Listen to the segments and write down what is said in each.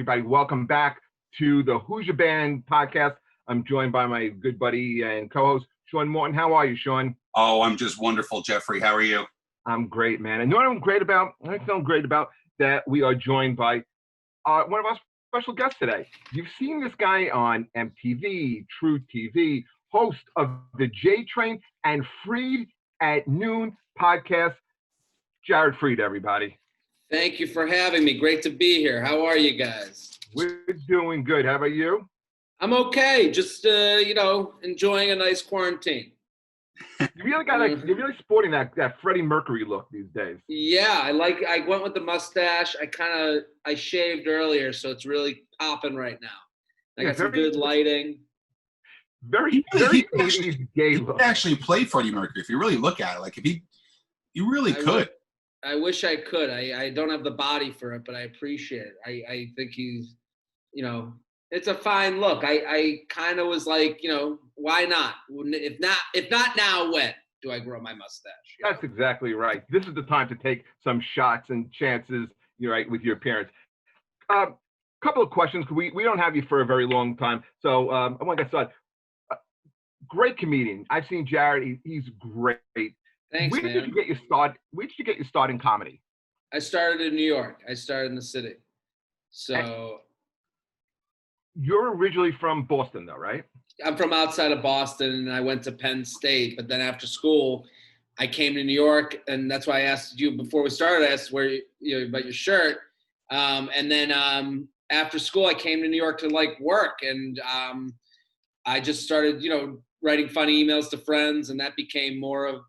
everybody. Welcome back to the Who's Your Band podcast. I'm joined by my good buddy and co-host, Sean Morton. How are you, Sean? Oh, I'm just wonderful, Jeffrey. How are you? I'm great, man. And you know what I'm great about? I feel great about that we are joined by one of our special guests today. You've seen this guy on MTV, True TV, host of the J Train and Freid at Noon podcast. Jared Freid, everybody. Thank you for having me. Great to be here. How are you guys? We're doing good. How about you? I'm okay. Just enjoying a nice quarantine. You really you're really sporting that Freddie Mercury look these days. Yeah, I went with the mustache. I shaved earlier, so it's really popping right now. I got some good lighting. Very 80s gay look. He could actually play Freddie Mercury if you really look at it. Like you really could. I wish I could. I don't have the body for it, but I appreciate it. I think he's, it's a fine look. I kind of was like, why not? If not now, when do I grow my mustache? That's exactly right. This is the time to take some shots and chances, with your appearance. Couple of questions. We don't have you for a very long time, so I want to get started. Great comedian. I've seen Jared. He's great. Thanks, Where man. did you get your start? Where did you get your start in comedy? I started in New York. I started in the city. So you're originally from Boston, though, right? I'm from outside of Boston, and I went to Penn State. But then after school, I came to New York, and that's why I asked you before we started. I asked about your shirt. And then after school, I came to New York to work, and I just started, writing funny emails to friends, and that became more of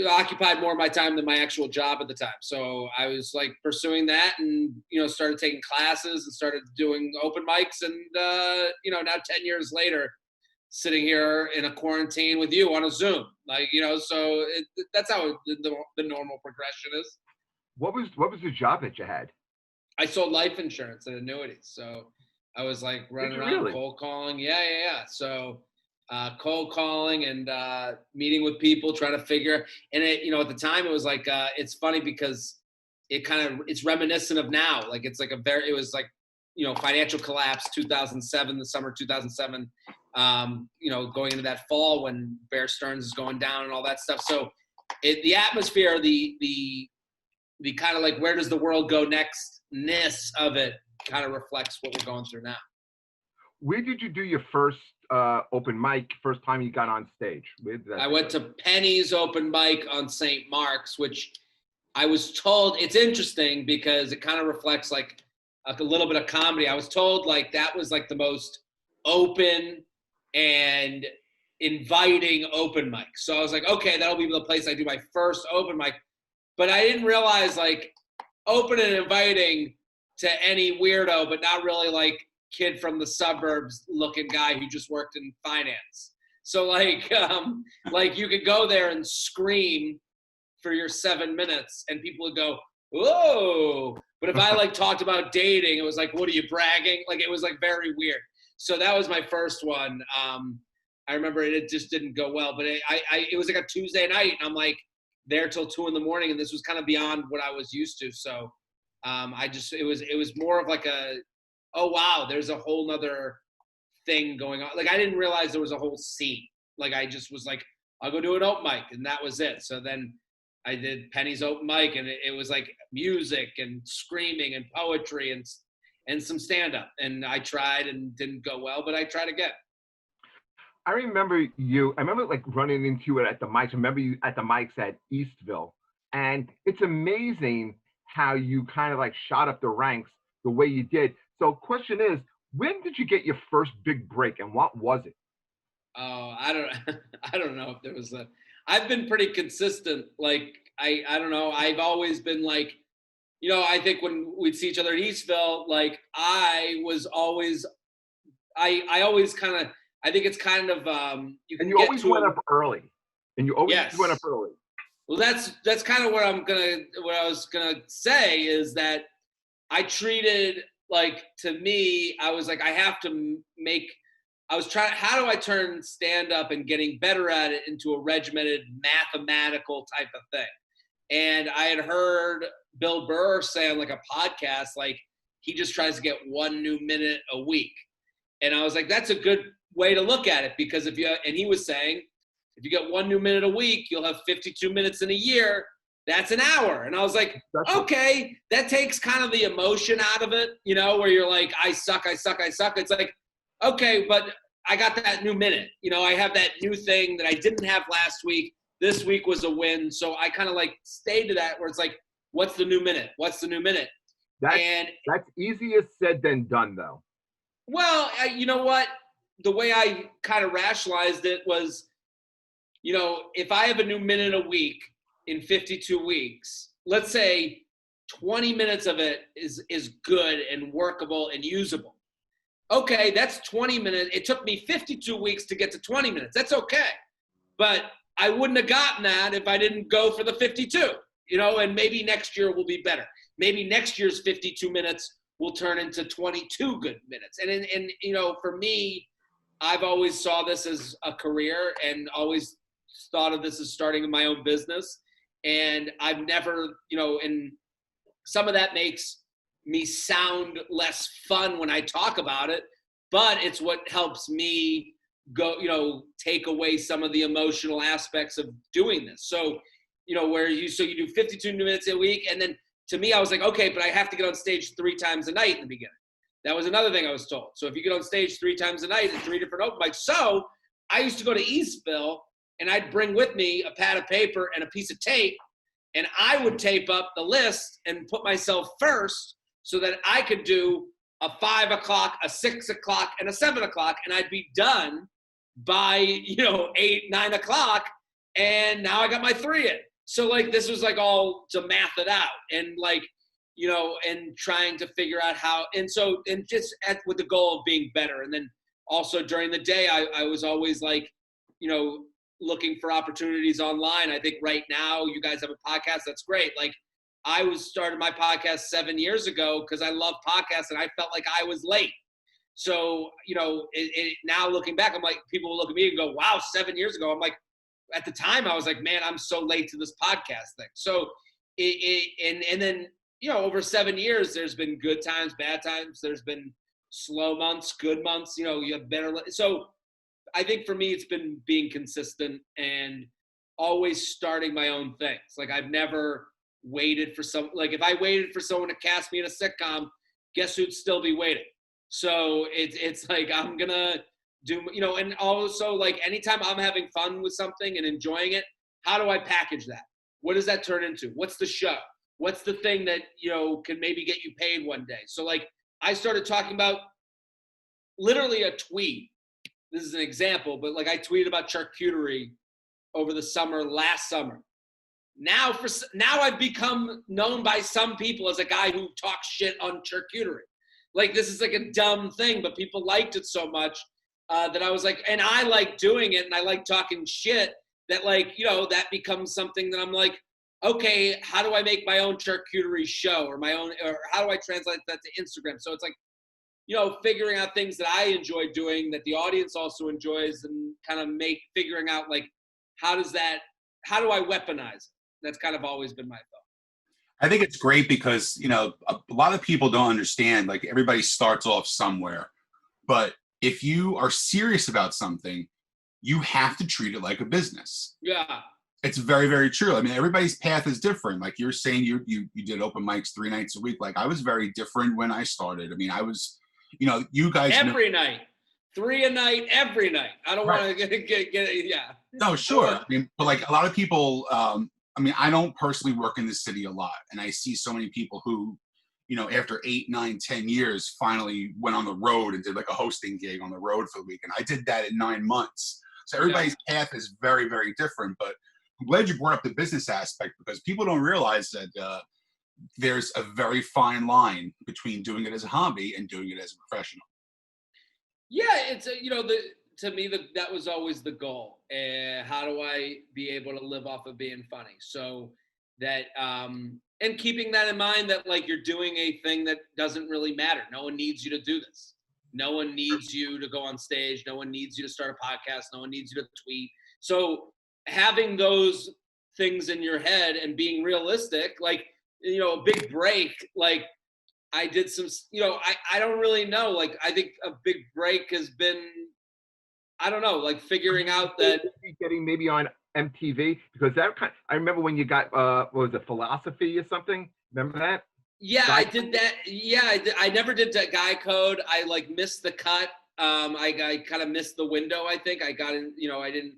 occupied more of my time than my actual job at the time. So I was pursuing that, and started taking classes and started doing open mics, and now 10 years later, sitting here in a quarantine with you on a Zoom, so that's how the normal progression is. What was the job that you had? I sold life insurance and annuities, so I was running around cold calling. Yeah. So cold calling and meeting with people, trying to figure. And it, at the time, it was it's funny because it's reminiscent of now. It was financial collapse, 2007, the summer 2007. Going into that fall when Bear Stearns is going down and all that stuff. So the atmosphere, the kind of where does the world go next-ness of it kind of reflects what we're going through now. Where did you do your first open mic, first time you got on stage? I went to Penny's open mic on St. Mark's, which I was told, it's interesting because it kind of reflects a little bit of comedy. I was told that was the most open and inviting open mic. So I was okay, that'll be the place I do my first open mic. But I didn't realize open and inviting to any weirdo, but not really kid from the suburbs looking guy who just worked in finance. So you could go there and scream for your 7 minutes and people would go, whoa. But if I talked about dating, it was what are you bragging? It was very weird. So that was my first one. I remember it just didn't go well, but it was a Tuesday night, and I'm there till 2 a.m, and this was kind of beyond what I was used to. So it was more of oh wow, there's a whole nother thing going on. I didn't realize there was a whole scene. I just was I'll go do an open mic, and that was it. So then I did Penny's open mic, and it was music and screaming and poetry and some stand-up. And I tried and didn't go well, but I tried again. I remember running into you at the mics. I remember you at the mics at Eastville. And it's amazing how you kind of shot up the ranks the way you did. So question is, when did you get your first big break, and what was it? Oh, I don't know if there was I've been pretty consistent. I don't know. I've always been I think when we'd see each other at Eastville, I was always, I always kind of, I think it's kind of, you always went up early. And you always went up early. Well, that's kind of what I was gonna say is that I treated to me, I was I have to how do I turn stand up and getting better at it into a regimented mathematical type of thing? And I had heard Bill Burr say on like a podcast, like he just tries to get 1 new minute a week. And I was like, that's a good way to look at it, because and he was saying, if you get 1 new minute a week, you'll have 52 minutes in a year. That's an hour. And I was like, okay, that takes kind of the emotion out of it, you know, where you're like, I suck. It's like, okay, but I got that new minute. You know, I have that new thing that I didn't have last week. This week was a win. So I kind of like stayed to that, where it's like, what's the new minute? That's easier said than done, though. Well, you know what? The way I kind of rationalized it was, you know, if I have a new minute a week in 52 weeks, let's say 20 minutes of it is good and workable and usable. Okay, that's 20 minutes. It took me 52 weeks to get to 20 minutes. That's okay. But I wouldn't have gotten that if I didn't go for the 52, you know, and maybe next year will be better. Maybe next year's 52 minutes will turn into 22 good minutes. And you know, for me, I've always saw this as a career and always thought of this as starting my own business. And I've never, you know, and some of that makes me sound less fun when I talk about it, but it's what helps me go, you know, take away some of the emotional aspects of doing this. So, you know, you do 52 minutes a week. And then to me, I was like, okay, but I have to get on stage 3 times a night in the beginning. That was another thing I was told. So if you get on stage 3 times a night at 3 different open mics. So I used to go to Eastville and I'd bring with me a pad of paper and a piece of tape, and I would tape up the list and put myself first so that I could do a 5 o'clock, a 6 o'clock, and a 7 o'clock, and I'd be done by, you know, 8, 9 o'clock, and now I got my 3 in. So, like, this was, like, all to math it out, and, like, you know, and trying to figure out how, and so, and just with the goal of being better. And then also during the day, I was always, like, you know, looking for opportunities online. I think right now you guys have a podcast. That's great. Like, I started my podcast 7 years ago because I love podcasts and I felt like I was late. So, you know, now looking back, I'm like, people will look at me and go, wow, 7 years ago. I'm like, at the time I was like, man, I'm so late to this podcast thing. So and then, you know, over 7 years, there's been good times, bad times. There's been slow months, good months, you know, you have better. So I think for me, it's been being consistent and always starting my own things. Like, I've never waited for like, if I waited for someone to cast me in a sitcom, guess who'd still be waiting? So it's like, I'm gonna do, you know, and also, like, anytime I'm having fun with something and enjoying it, how do I package that? What does that turn into? What's the show? What's the thing that, you know, can maybe get you paid one day? So, like, I started talking about literally a tweet. This is an example, but, like, I tweeted about charcuterie over the summer, last summer. Now I've become known by some people as a guy who talks shit on charcuterie. Like, this is like a dumb thing, but people liked it so much that I was like, and I like doing it and I like talking shit, that, like, you know, that becomes something that I'm like, okay, how do I make my own charcuterie show or how do I translate that to Instagram? So it's like, you know, figuring out things that I enjoy doing that the audience also enjoys, and kind of figuring out, like, how do I weaponize it? That's kind of always been my thought. I think it's great because, you know, a lot of people don't understand, like, everybody starts off somewhere, but if you are serious about something, you have to treat it like a business. Yeah. It's very, very true. I mean, everybody's path is different. Like you're saying, you did open mics 3 nights a week. Like, I was very different when I started. I mean, I was, you know, you guys every night, 3 a night, every night. I don't want to get yeah. No, sure. I mean, but, like, a lot of people, I mean, I don't personally work in the city a lot, and I see so many people who, you know, after 8, 9, 10 years, finally went on the road and did, like, a hosting gig on the road for the weekend. I did that in 9 months. So everybody's path is very, very different. But I'm glad you brought up the business aspect, because people don't realize that there's a very fine line between doing it as a hobby and doing it as a professional. Yeah, it's you know, to me that was always the goal. How do I be able to live off of being funny? So that and keeping that in mind, that, like, you're doing a thing that doesn't really matter. No one needs you to do this. No one needs you to go on stage. No one needs you to start a podcast. No one needs you to tweet. So having those things in your head and being realistic. Like, you know, a big break, like I did some, you know, I don't really know. Like, I think a big break has been, I don't know, like figuring out that getting maybe on MTV, because that kind I remember when you got what was it, Philosophy or something? Remember that? yeah, Guy I did that. Yeah, I never did that Guy Code. I like missed the cut. I kind of missed the window. I think I got in. You know, I didn't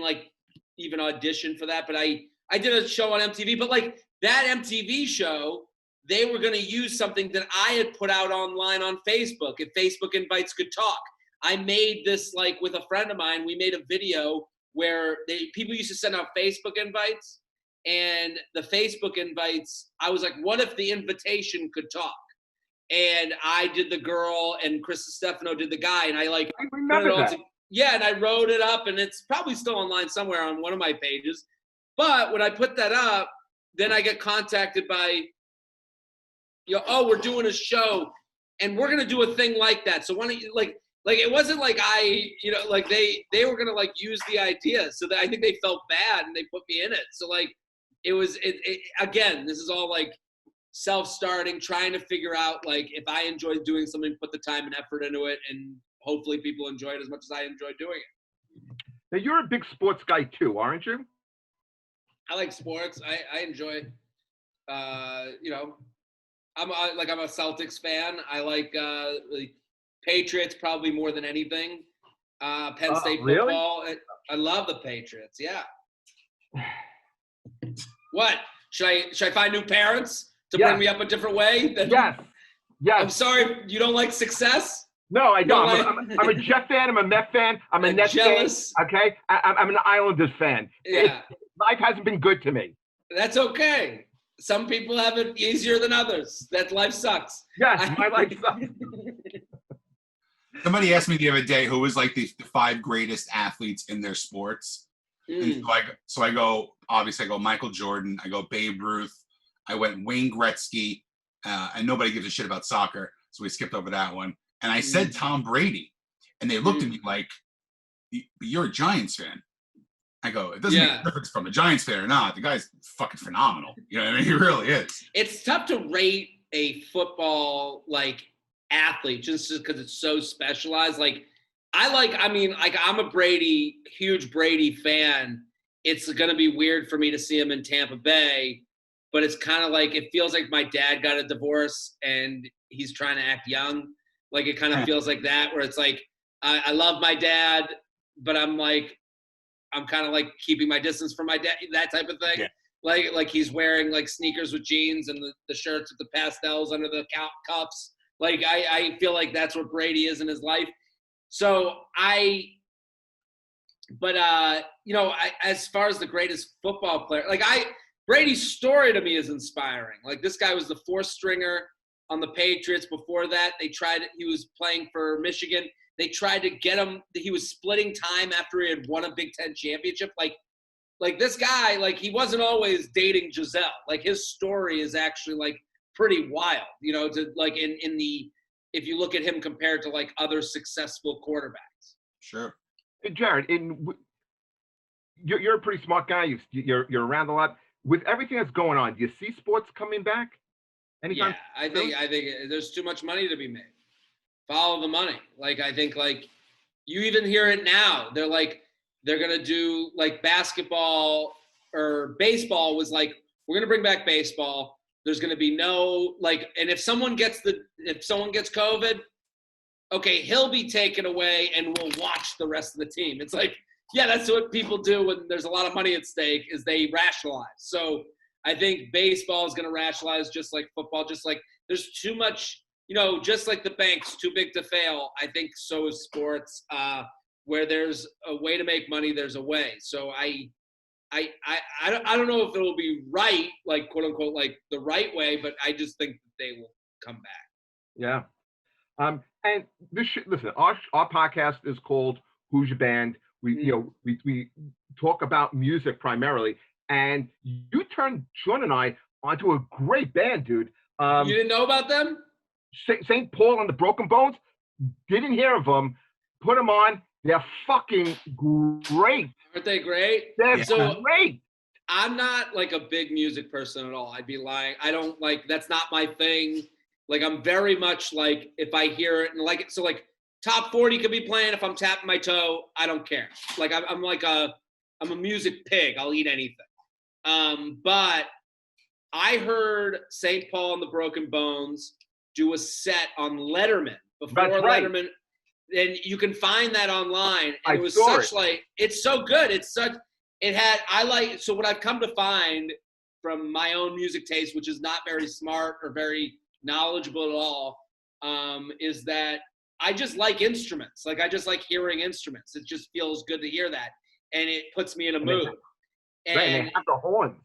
like even audition for that. But I did a show on MTV. But like that MTV show, they were going to use something that I had put out online on Facebook. If Facebook Invites could talk, I made this like with a friend of mine. We made a video where people used to send out Facebook invites. And the Facebook invites, I was like, what if the invitation could talk? And I did the girl and Chris Stefano did the guy. And I like, I remember that. yeah, and I wrote it up and it's probably still online somewhere on one of my pages. But when I put that up, then I get contacted by, you know, oh, we're doing a show and we're going to do a thing like that. So why don't you like it wasn't like I, you know, like they were going to like use the idea. So that I think they felt bad and they put me in it. So like, it was again, this is all like self-starting, trying to figure out like if I enjoy doing something, put the time and effort into it, and hopefully people enjoy it as much as I enjoy doing it. Now you're a big sports guy too, aren't you? I like sports. I enjoy, you know, I'm a Celtics fan. I like Patriots probably more than anything. Penn State football. Really? I love the Patriots. Yeah. What? Should I find new parents to bring me up a different way? Yes. I'm sorry, you don't like success? No, I don't. I'm a Jet fan. I'm a Met fan. I'm a Nets fan. Okay, I'm an Islanders fan. Yeah. Life hasn't been good to me. That's okay. Some people have it easier than others. That life sucks. Yes, my life sucks. Somebody asked me the other day who was like the 5 greatest athletes in their sports. And so I go, obviously I go Michael Jordan, I go Babe Ruth, I went Wayne Gretzky, and nobody gives a shit about soccer, so we skipped over that one. And I said Tom Brady, and they looked at me like, you're a Giants fan. I go, it doesn't make a difference if I'm a Giants fan or not. The guy's fucking phenomenal. You know what I mean? He really is. It's tough to rate a football like athlete just because it's so specialized. Like, I'm a huge Brady fan. It's going to be weird for me to see him in Tampa Bay, but it's kind of like, it feels like my dad got a divorce and he's trying to act young. Like, it kind of feels like that, where it's like, I love my dad, but I'm kind of like keeping my distance from my dad, that type of thing. Yeah. Like he's wearing like sneakers with jeans and the shirts with the pastels under the cuffs. Like, I feel like that's what Brady is in his life. So you know, as far as the greatest football player, like Brady's story to me is inspiring. Like, this guy was the 4th stringer on the Patriots. Before that, he was playing for Michigan. They tried to get him. He was splitting time after he had won a Big Ten championship. Like this guy, like, he wasn't always dating Giselle. Like, his story is actually like pretty wild, you know, to like if you look at him compared to like other successful quarterbacks. Sure. Hey, Jared, you're a pretty smart guy. You're around a lot. With everything that's going on, do you see sports coming back anytime? Yeah, I think there's too much money to be made. Follow the money. Like, I think like you even hear it now. They're gonna do like basketball or baseball was like, we're gonna bring back baseball. There's going to be no, like, and if someone gets COVID, okay, he'll be taken away and we'll watch the rest of the team. It's like, yeah, that's what people do when there's a lot of money at stake, is they rationalize. So I think baseball is going to rationalize just like football, just like there's too much, you know, just like the bank's too big to fail. I think so is sports, where there's a way to make money, there's a way. So I don't know if it'll be right, like, quote unquote, like the right way, but I just think that they will come back. Yeah. And listen, our podcast is called Who's Your Band? We talk about music primarily, and you turned Sean and I onto a great band, dude. You didn't know about them? St. Paul and the Broken Bones. Didn't hear of them. Put them on. They're fucking great. Aren't they great? They're great. I'm not like a big music person at all. I'd be lying. I don't like, that's not my thing. Like I'm very much like if I hear it and like it, so like top 40 could be playing. If I'm tapping my toe, I don't care. Like I'm a music pig. I'll eat anything. But I heard St. Paul and the Broken Bones do a set on Letterman before That's right. Letterman. And you can find that online. And I it was saw such it. like, it's so good. It's such, it had, I like, so what I've come to find from my own music taste, which is not very smart or very knowledgeable at all, is that I just like instruments. Like I just like hearing instruments. It just feels good to hear that. And it puts me in a mood. Right, and they have the horns.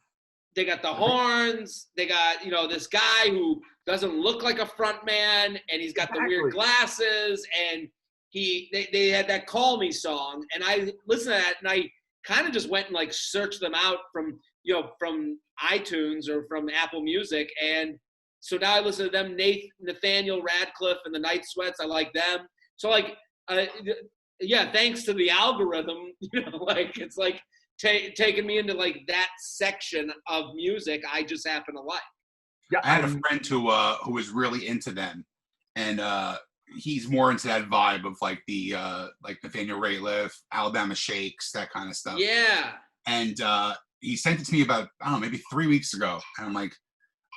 They got the horns. They got, you know, this guy who doesn't look like a front man, and he's got the weird glasses. And they had that "Call Me" song, and I listened to that, and I kind of just went and like searched them out from, you know, from iTunes or from Apple Music, and so now I listen to them. Nathaniel Radcliffe and the Night Sweats. I like them. So like, yeah, thanks to the algorithm, you know, like it's like taking me into like that section of music I just happen to like. Yeah, I had a friend who was really into them, and he's more into that vibe of like the like Nathaniel Rateliff, Alabama Shakes, that kind of stuff. Yeah. And he sent it to me about, I don't know, maybe 3 weeks ago, and I'm like,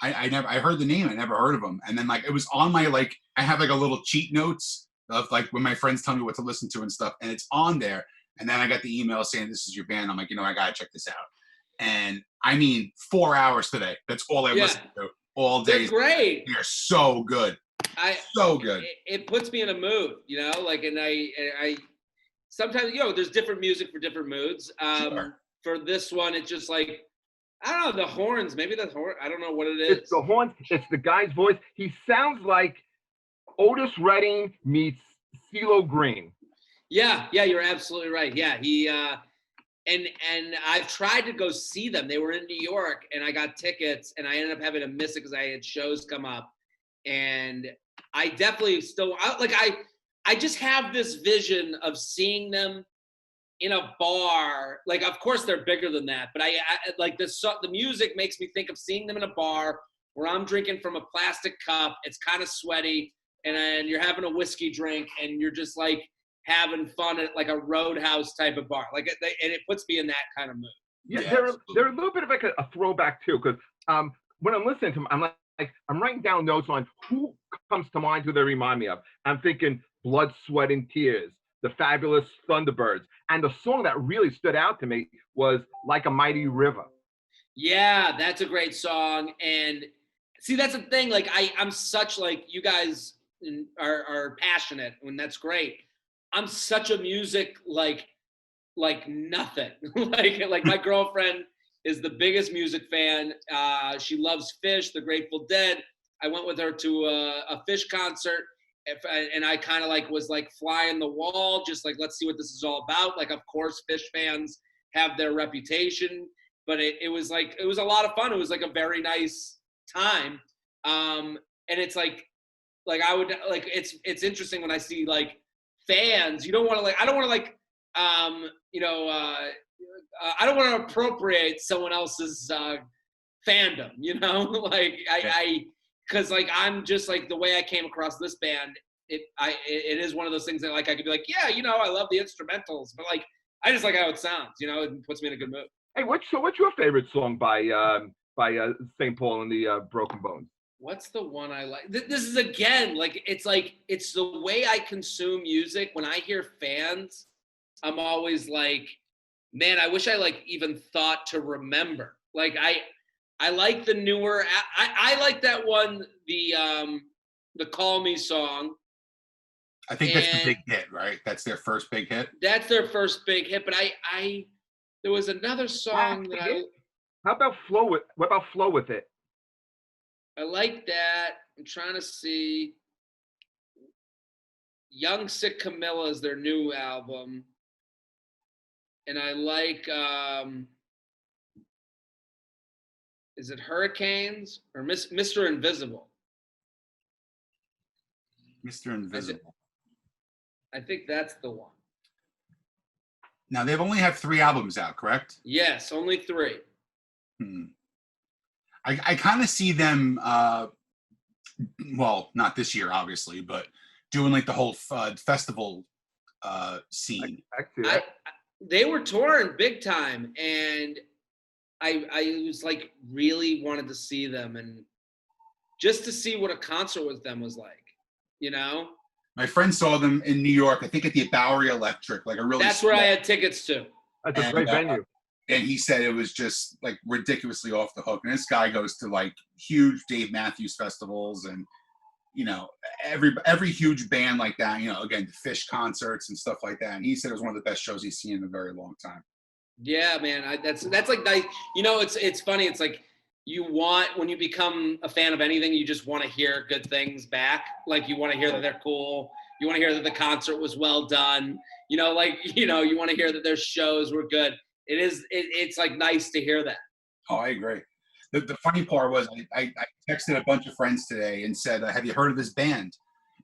I heard the name, I never heard of him, and then like it was on my like I have like a little cheat notes of like when my friends tell me what to listen to and stuff, and it's on there. And then I got the email saying this is your band. I'm like, you know, I gotta check this out. And I mean, 4 hours today. That's all I listened to all day. They're great. They're so good. So good. It puts me in a mood, you know, like, and I sometimes, you know, there's different music for different moods. Sure. For this one, it's just like, I don't know, the horns, maybe the horn, I don't know what it is. It's the horns. It's the guy's voice. He sounds like Otis Redding meets CeeLo Green. Yeah, you're absolutely right. Yeah, he and I've tried to go see them. They were in New York, and I got tickets, and I ended up having to miss it because I had shows come up. And I definitely still I just have this vision of seeing them in a bar. Like, of course, they're bigger than that, but I like the music makes me think of seeing them in a bar where I'm drinking from a plastic cup. It's kind of sweaty, and you're having a whiskey drink, and you're just like having fun at like a Roadhouse type of bar, like, and it puts me in that kind of mood. Yeah, they're a little bit of like a throwback too, because when I'm listening to them, I'm like I'm writing down notes on who comes to mind, who they remind me of. I'm thinking Blood, Sweat, and Tears, the Fabulous Thunderbirds, and the song that really stood out to me was Like a Mighty River. Yeah, that's a great song. And see, that's the thing. Like I'm such like, you guys are passionate, and that's great. I'm such a music like nothing. like my girlfriend is the biggest music fan. She loves Fish, the Grateful Dead. I went with her to a Fish concert, and I kind of like was like fly in the wall, just like, let's see what this is all about. Like, of course, Fish fans have their reputation, but it was like, it was a lot of fun. It was like a very nice time. And it's like I would like, it's interesting when I see like fans. You don't want to like, I don't want to like, you know, I don't want to appropriate someone else's fandom, you know, like because like I'm just like, the way I came across this band, it is one of those things that like I could be like, yeah, you know, I love the instrumentals, but like I just like how it sounds, you know, it puts me in a good mood. Hey, what's your favorite song by St. Paul and the Broken Bones? What's the one I like? This is again like it's the way I consume music. When I hear fans, I'm always like, man, I wish I like even thought to remember. Like I like the newer. I like that one, the Call Me song. I think that's the big hit, right? That's their first big hit. That's their first big hit. But I there was another song that How about Flow With? What about Flow With It? I like that. I'm trying to see. Young Sick Camilla is their new album. And I like, is it Hurricanes or Mr. Invisible? Mr. Invisible. I think that's the one. Now, they've only had 3 albums out, correct? Yes, only 3. Hmm. I kind of see them, well, not this year, obviously, but doing like the whole festival scene. I see that. They were touring big time, and I was like really wanted to see them, and just to see what a concert with them was like, you know. My friend saw them in New York, I think at the Bowery Electric, like a really. That's where I had tickets to. That's a great venue. And he said it was just like ridiculously off the hook. And this guy goes to like huge Dave Matthews festivals and, you know, every huge band like that, you know, again, the Fish concerts and stuff like that. And he said it was one of the best shows he's seen in a very long time. Yeah, man. That's like nice. You know, it's funny. It's like when you become a fan of anything, you just want to hear good things back. Like you want to hear that they're cool. You want to hear that the concert was well done. You know, like, you know, you want to hear that their shows were good. It's like nice to hear that. Oh, I agree. The funny part was I texted a bunch of friends today and said, have you heard of this band?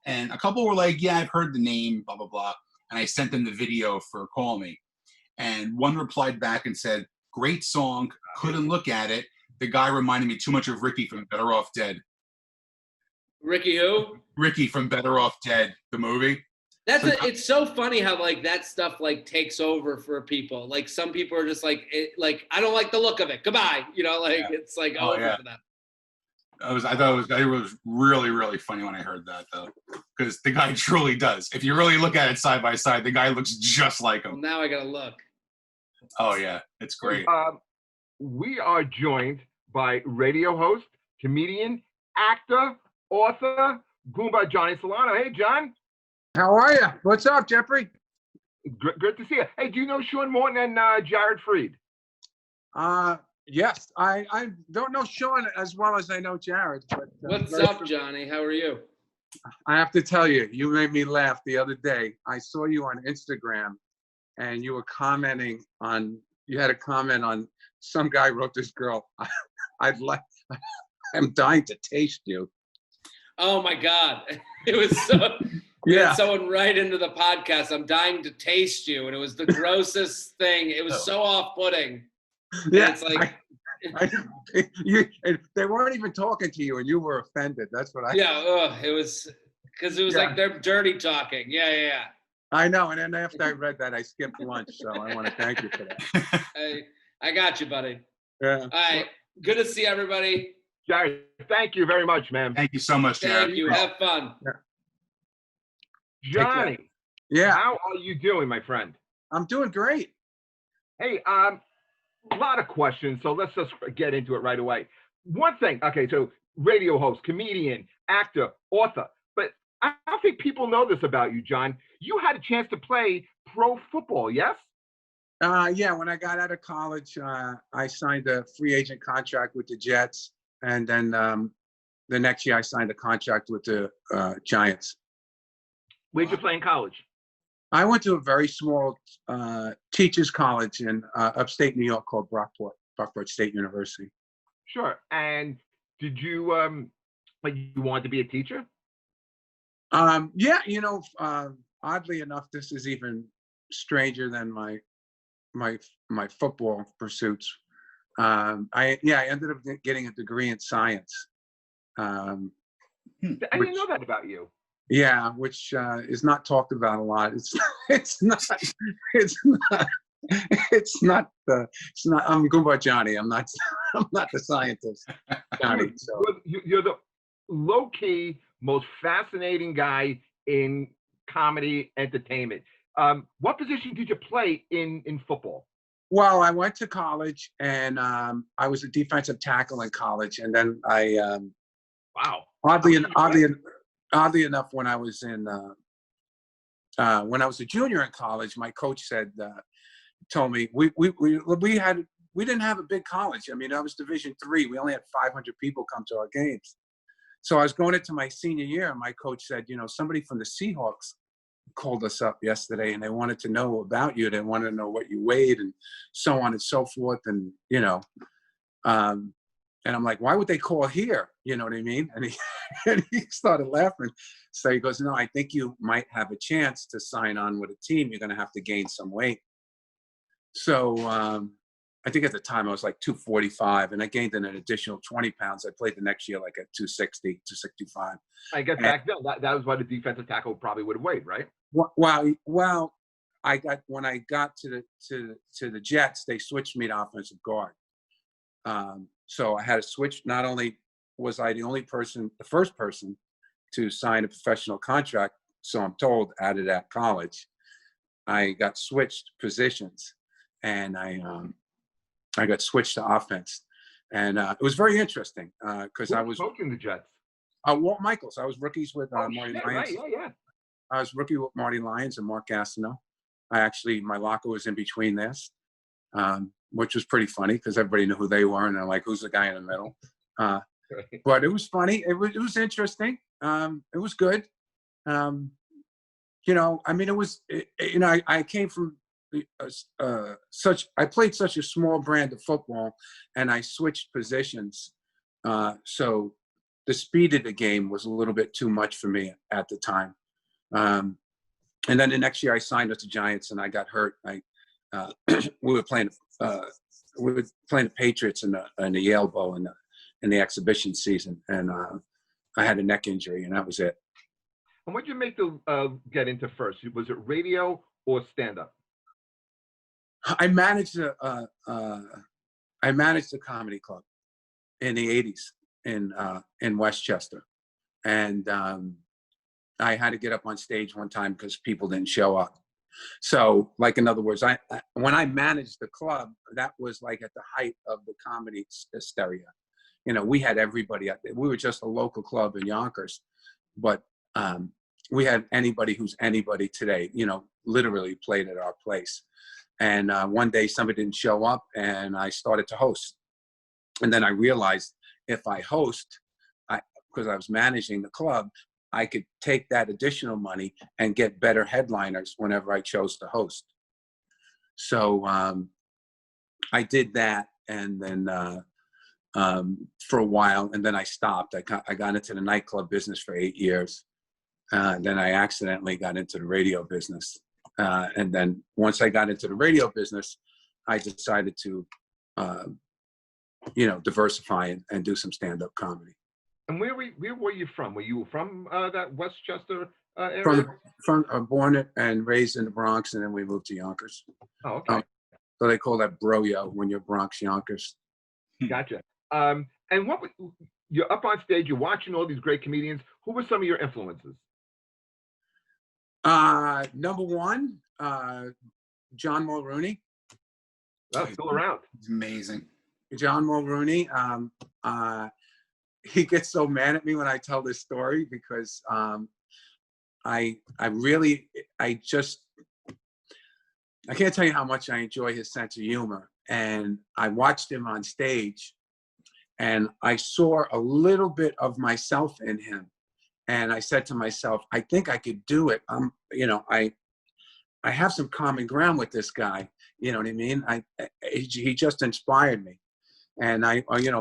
And a couple were like, yeah, I've heard the name, blah, blah, blah. And I sent them the video for Call Me. And one replied back and said, great song, couldn't look at it. The guy reminded me too much of Ricky from Better Off Dead. Ricky who? Ricky from Better Off Dead, the movie. It's so funny how like that stuff like takes over for people. Like some people are just like, I don't like the look of it. Goodbye. You know, like it's like over for them. I thought it was really, really funny when I heard that though, because the guy truly does. If you really look at it side by side, the guy looks just like him. Well, now I gotta look. Oh yeah, it's great. We are joined by radio host, comedian, actor, author, Goumba Johnny Solano. Hey, John. How are you? What's up, Jeffrey? Good to see you. Hey, do you know Sean Morton and Jared Freid? Yes. I don't know Sean as well as I know Jared. But, what's up, Johnny? How are you? I have to tell you, you made me laugh the other day. I saw you on Instagram, and you were commenting on. You had a comment on some guy wrote this girl. I'm dying to taste you. Oh my God! It was so. Yeah. Someone right into the podcast. I'm dying to taste you, and it was the grossest thing. It was so off-putting. Yeah, it's like they weren't even talking to you, and you were offended. That's what I. Yeah, it was because it was like they're dirty talking. Yeah. I know, and then after I read that, I skipped lunch. So I want to thank you for that. I got you, buddy. Yeah. All right. Good to see everybody. Jared, thank you very much, man. Thank you so much, Jared. Thank you. Have fun. Yeah. Johnny. Yeah. How are you doing, my friend? I'm doing great. Hey, a lot of questions, so let's just get into it right away. One thing, okay, so radio host, comedian, actor, author, but I don't think people know this about you, John. You had a chance to play pro football, yes? Yeah, when I got out of college, I signed a free agent contract with the Jets, and then the next year I signed a contract with the Giants. Where'd you play in college? I went to a very small teachers college in upstate New York called Brockport State University. Sure. And did you you wanted to be a teacher? Yeah, you know, oddly enough, this is even stranger than my football pursuits. I ended up getting a degree in science. I didn't know that about you. Yeah, which is not talked about a lot. It's not. I'm Goumba Johnny. I'm not the scientist, Johnny. So. You're the low-key, most fascinating guy in comedy entertainment. What position did you play in football? Well, I went to college, and I was a defensive tackle in college, and then I. Wow. Oddly enough, when I was a junior in college, my coach told me we didn't have a big college. I mean, I was Division III. We only had 500 people come to our games. So I was going into my senior year, and my coach said, you know, somebody from the Seahawks called us up yesterday, and they wanted to know about you. They wanted to know what you weighed and so on and so forth. And, you know, and I'm like, why would they call here? You know what I mean? And he started laughing. So he goes, no, I think you might have a chance to sign on with a team. You're going to have to gain some weight. So I think at the time I was like 245, and I gained an additional 20 pounds. I played the next year like at 260, 265. I guess And, back then that was what a defensive tackle probably would have weighed, right? well, when I got to the Jets, they switched me to offensive guard. So I had to switch. Not only was I the first person to sign a professional contract, so I'm told, out of that college, I got switched positions, and I got switched to offense, and it was very interesting because I was coaching the Jets. Walt Michaels. I was rookies with Marty Lyons. Right, yeah. I was rookie with Marty Lyons and Mark Gastineau. My locker was in between this, which was pretty funny because everybody knew who they were, and they're like, "Who's the guy in the middle?" But it was funny. It was interesting. It was good. I mean, it was. I came from I played such a small brand of football, and I switched positions, so the speed of the game was a little bit too much for me at the time. And then the next year I signed with the Giants, and I got hurt. We were playing the Patriots in the Yale Bowl in the exhibition season, and I had a neck injury, and that was it. And what did you make the get into first? Was it radio or stand up? I managed a comedy club in the '80s in Westchester, and I had to get up on stage one time because people didn't show up. So, like, in other words, when I managed the club, that was like at the height of the comedy hysteria. We had everybody out there. We were just a local club in Yonkers, but we had anybody who's anybody today, literally played at our place. And one day somebody didn't show up, and I started to host. And then I realized if I host, because I was managing the club, I could take that additional money and get better headliners whenever I chose to host. So I did that, and then for a while, and then I stopped. I got into the nightclub business for 8 years. Then I accidentally got into the radio business. And then once I got into the radio business, I decided to, diversify and do some stand-up comedy. And where were you from? Were you from that Westchester area? Born and raised in the Bronx, and then we moved to Yonkers. Oh, okay. So they call that bro-yo when you're Bronx Yonkers. Gotcha. And you're up on stage, you're watching all these great comedians. Who were some of your influences? Number one, John Mulrooney. Oh, still around. It's amazing. John Mulrooney. He gets so mad at me when I tell this story because I can't tell you how much I enjoy his sense of humor. And I watched him on stage, and I saw a little bit of myself in him. And I said to myself, I think I could do it. I have some common ground with this guy. You know what I mean? He just inspired me. And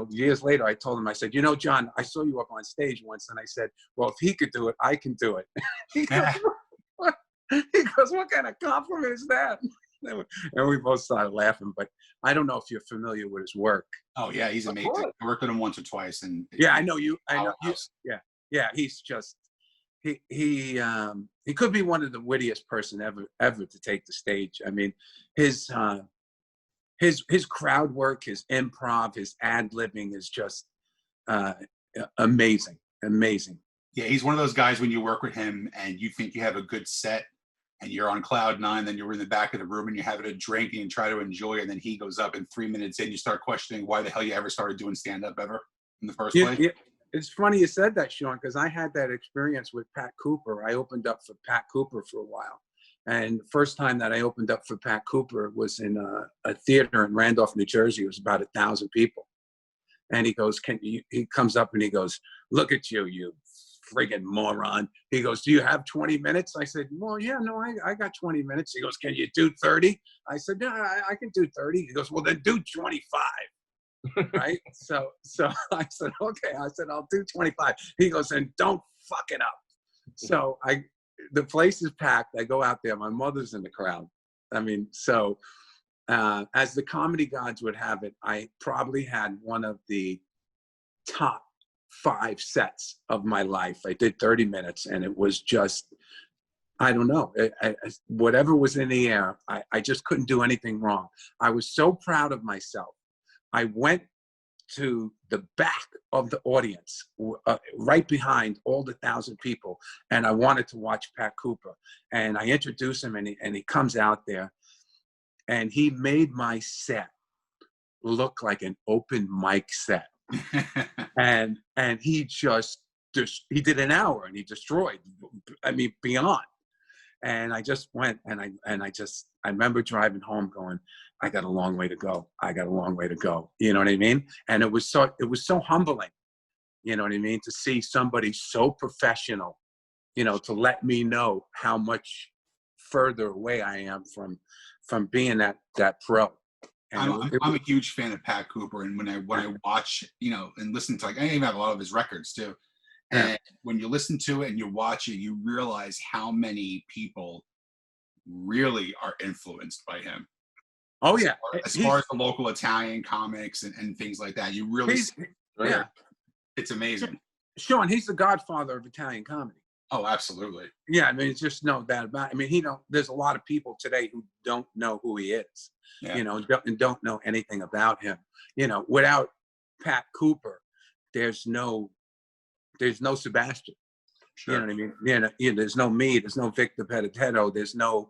years later, I told him, I said, John, I saw you up on stage once. And I said, well, if he could do it, I can do it. He goes, what kind of compliment is that? And we both started laughing, but I don't know if you're familiar with his work. Oh yeah, he's amazing. I worked with him once or twice, and yeah, I know you. Yeah. He's just he could be one of the wittiest person ever to take the stage. I mean, his crowd work, his improv, his ad-libbing is just amazing. Yeah, he's one of those guys when you work with him and you think you have a good set and you're on cloud nine, then you're in the back of the room and you're having a drink and you try to enjoy it, and then he goes up and 3 minutes in you start questioning why the hell you ever started doing stand-up ever in the first place. Yeah. It's funny you said that, Sean, because I had that experience with Pat Cooper. I opened up for Pat Cooper for a while. And the first time that I opened up for Pat Cooper was in a theater in Randolph, New Jersey. It was about 1,000 people. And he goes, he comes up and he goes, look at you, you friggin' moron. He goes, do you have 20 minutes? I said, well, yeah, no, I got 20 minutes. He goes, can you do 30? I said, yeah, I can do 30. He goes, well, then do 25. Right? So I said, okay. I said, I'll do 25. He goes, and don't fuck it up. So the place is packed. I go out there. My mother's in the crowd. I mean, so as the comedy gods would have it, I probably had one of the top 5 sets of my life. I did 30 minutes, and it was just, I don't know, whatever was in the air, I just couldn't do anything wrong. I was so proud of myself. I went to the back of the audience, right behind all the 1,000 people, and I wanted to watch Pat Cooper. And I introduced him, and he comes out there, and he made my set look like an open mic set. and he just he did an hour, and he destroyed, I mean, beyond. And I just went, and I remember driving home going, I got a long way to go. I got a long way to go. You know what I mean? And it was so humbling, you know what I mean? To see somebody so professional, you know, to let me know how much further away I am from being that pro. And I'm a huge fan of Pat Cooper, and when I watch, you know, and listen to, like, I even have a lot of his records too. And Yeah. when you listen to it and you watch it, you realize how many people really are influenced by him. Oh yeah, As far as the local Italian comics and things like that, you really see, yeah, it's amazing. Sean, he's the godfather of Italian comedy. Oh, absolutely. Yeah, I mean, it's just no doubt about it. I mean, there's a lot of people today who don't know who he is, Yeah. you know, and don't know anything about him. You know, without Pat Cooper, there's no Sebastian. Sure. You know what I mean? You know, there's no me, there's no Victor Pettitetto, there's none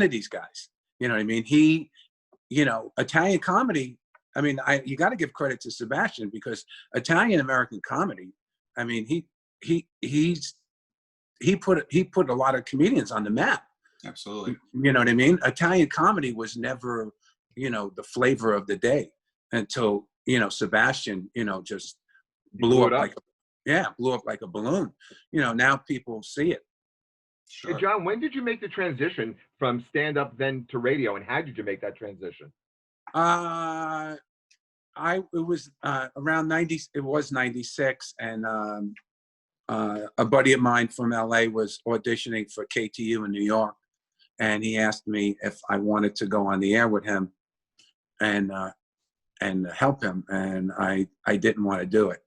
of these guys. You know what I mean? You know, Italian comedy, I mean, you got to give credit to Sebastian, because Italian American comedy, I mean, he put a lot of comedians on the map. Absolutely. You know what I mean? Italian comedy was never, you know, the flavor of the day until, you know, Sebastian, you know, just blew up like a balloon. You know, now people see it. Sure. Hey, John, when did you make the transition from stand-up then to radio, and how did you make that transition? It was around 90. It was 96, and a buddy of mine from LA was auditioning for KTU in New York, and he asked me if I wanted to go on the air with him and help him, and I didn't want to do it.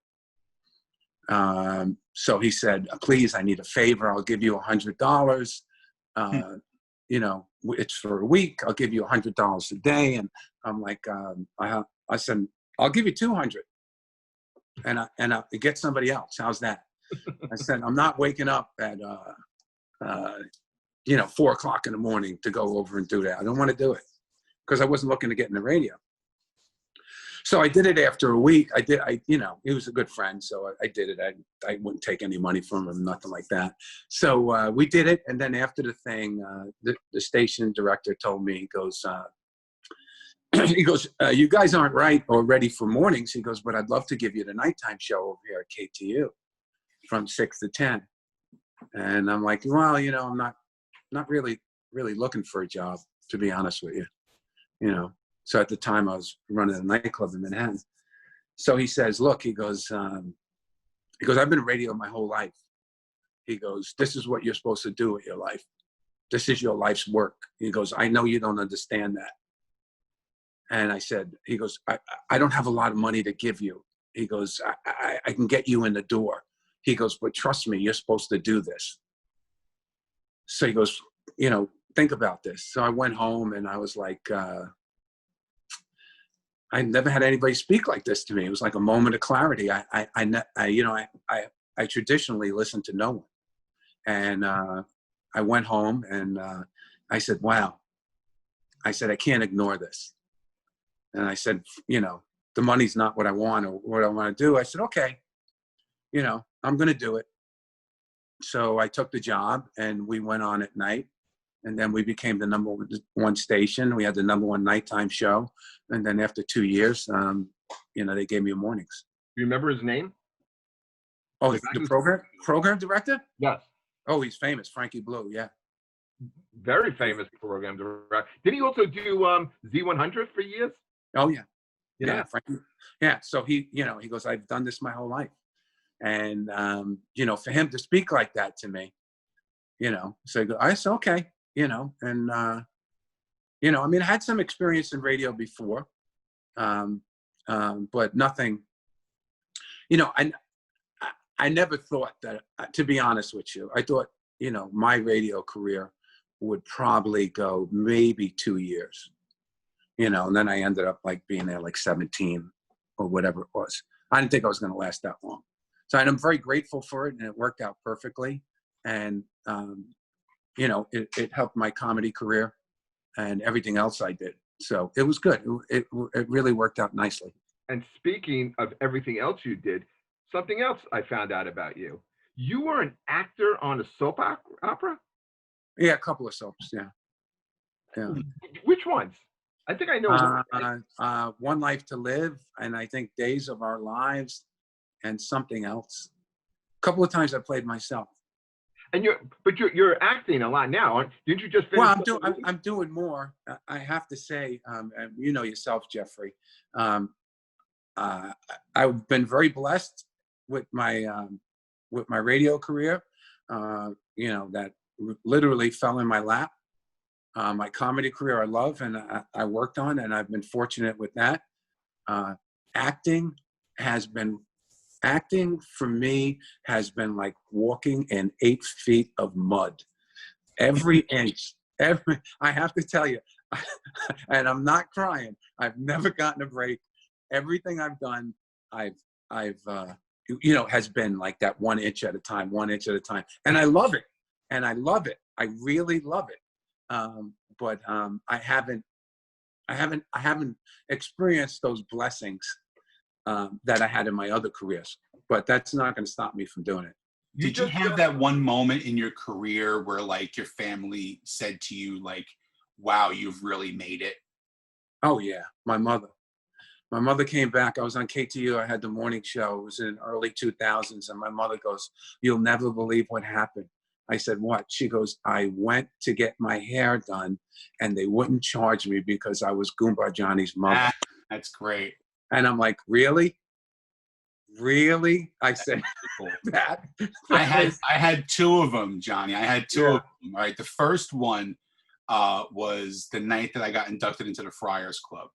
So he said, please, I need a favor. I'll give you $100. You know, it's for a week. I'll give you $100 a day. And I'm like, I said, I'll give you 200, and I'll get somebody else. How's that? I said, I'm not waking up at, 4 o'clock in the morning to go over and do that. I don't want to do it, because I wasn't looking to get in the radio. So I did it after a week. He was a good friend, so I did it. I wouldn't take any money from him, nothing like that. So we did it, and then after the thing, the station director told me, he goes, you guys aren't right or ready for mornings. He goes, but I'd love to give you the nighttime show over here at KTU from 6 to 10. And I'm like, well, you know, I'm not really looking for a job, to be honest with you, you know. So at the time I was running a nightclub in Manhattan. So he says, look, he goes, I've been radio my whole life. He goes, this is what you're supposed to do with your life. This is your life's work. He goes, I know you don't understand that. And I said, he goes, I don't have a lot of money to give you. He goes, I can get you in the door. He goes, but trust me, you're supposed to do this. So he goes, you know, think about this. So I went home, and I was like, I never had anybody speak like this to me. It was like a moment of clarity. I traditionally listened to no one. And I went home, and I said, wow. I said, I can't ignore this. And I said, you know, the money's not what I want or what I want to do. I said, okay, you know, I'm going to do it. So I took the job, and we went on at night. And then we became the #1 station. We had the #1 nighttime show. And then after 2 years, you know, they gave me a mornings. Do you remember his name? Oh, the program director? Yes. Oh, he's famous. Frankie Blue, yeah. Very famous program director. Did he also do Z100 for years? Oh, yeah. Yeah. Frankie. Yeah, so he goes, I've done this my whole life. And, you know, for him to speak like that to me, you know, so I said, okay, you know, and I mean, I had some experience in radio before, but nothing, I never thought that, to be honest with you, I thought, my radio career would probably go maybe 2 years, and then I ended up like being there like 17 or whatever it was. I didn't think I was going to last that long. So I'm very grateful for it, and it worked out perfectly. And, it helped my comedy career and everything else I did. So it was good. It really worked out nicely. And speaking of everything else you did, something else I found out about you. You were an actor on a soap opera? Yeah, a couple of soaps, yeah. Yeah. Which ones? I think I know. One Life to Live, and I think Days of Our Lives, and something else. A couple of times I played myself. And you're acting a lot now. Didn't you just finish? Well, I'm doing more. I have to say, you know yourself, Jeffrey. I've been very blessed with my radio career. That literally fell in my lap. My comedy career I love and I worked on, and I've been fortunate with that. Acting for me has been like walking in 8 feet of mud. Every inch, I have to tell you, and I'm not crying, I've never gotten a break. Everything I've done, I've has been like that 1 inch at a time, 1 inch at a time. And I love it. I really love it. But I haven't experienced those blessings that I had in my other careers, but that's not going to stop me from doing it. Did you have that one moment in your career where like your family said to you like, wow, you've really made it? Oh yeah. My mother came back. I was on KTU. I had the morning show. It was in early 2000s. And my mother goes, "You'll never believe what happened." I said, "What?" She goes, "I went to get my hair done and they wouldn't charge me because I was Goumba Johnny's mother." That's great. And I'm like, really? Really? I said that. I had 2 of them, Johnny. I had 2 of them. Right. The first one was the night that I got inducted into the Friars Club.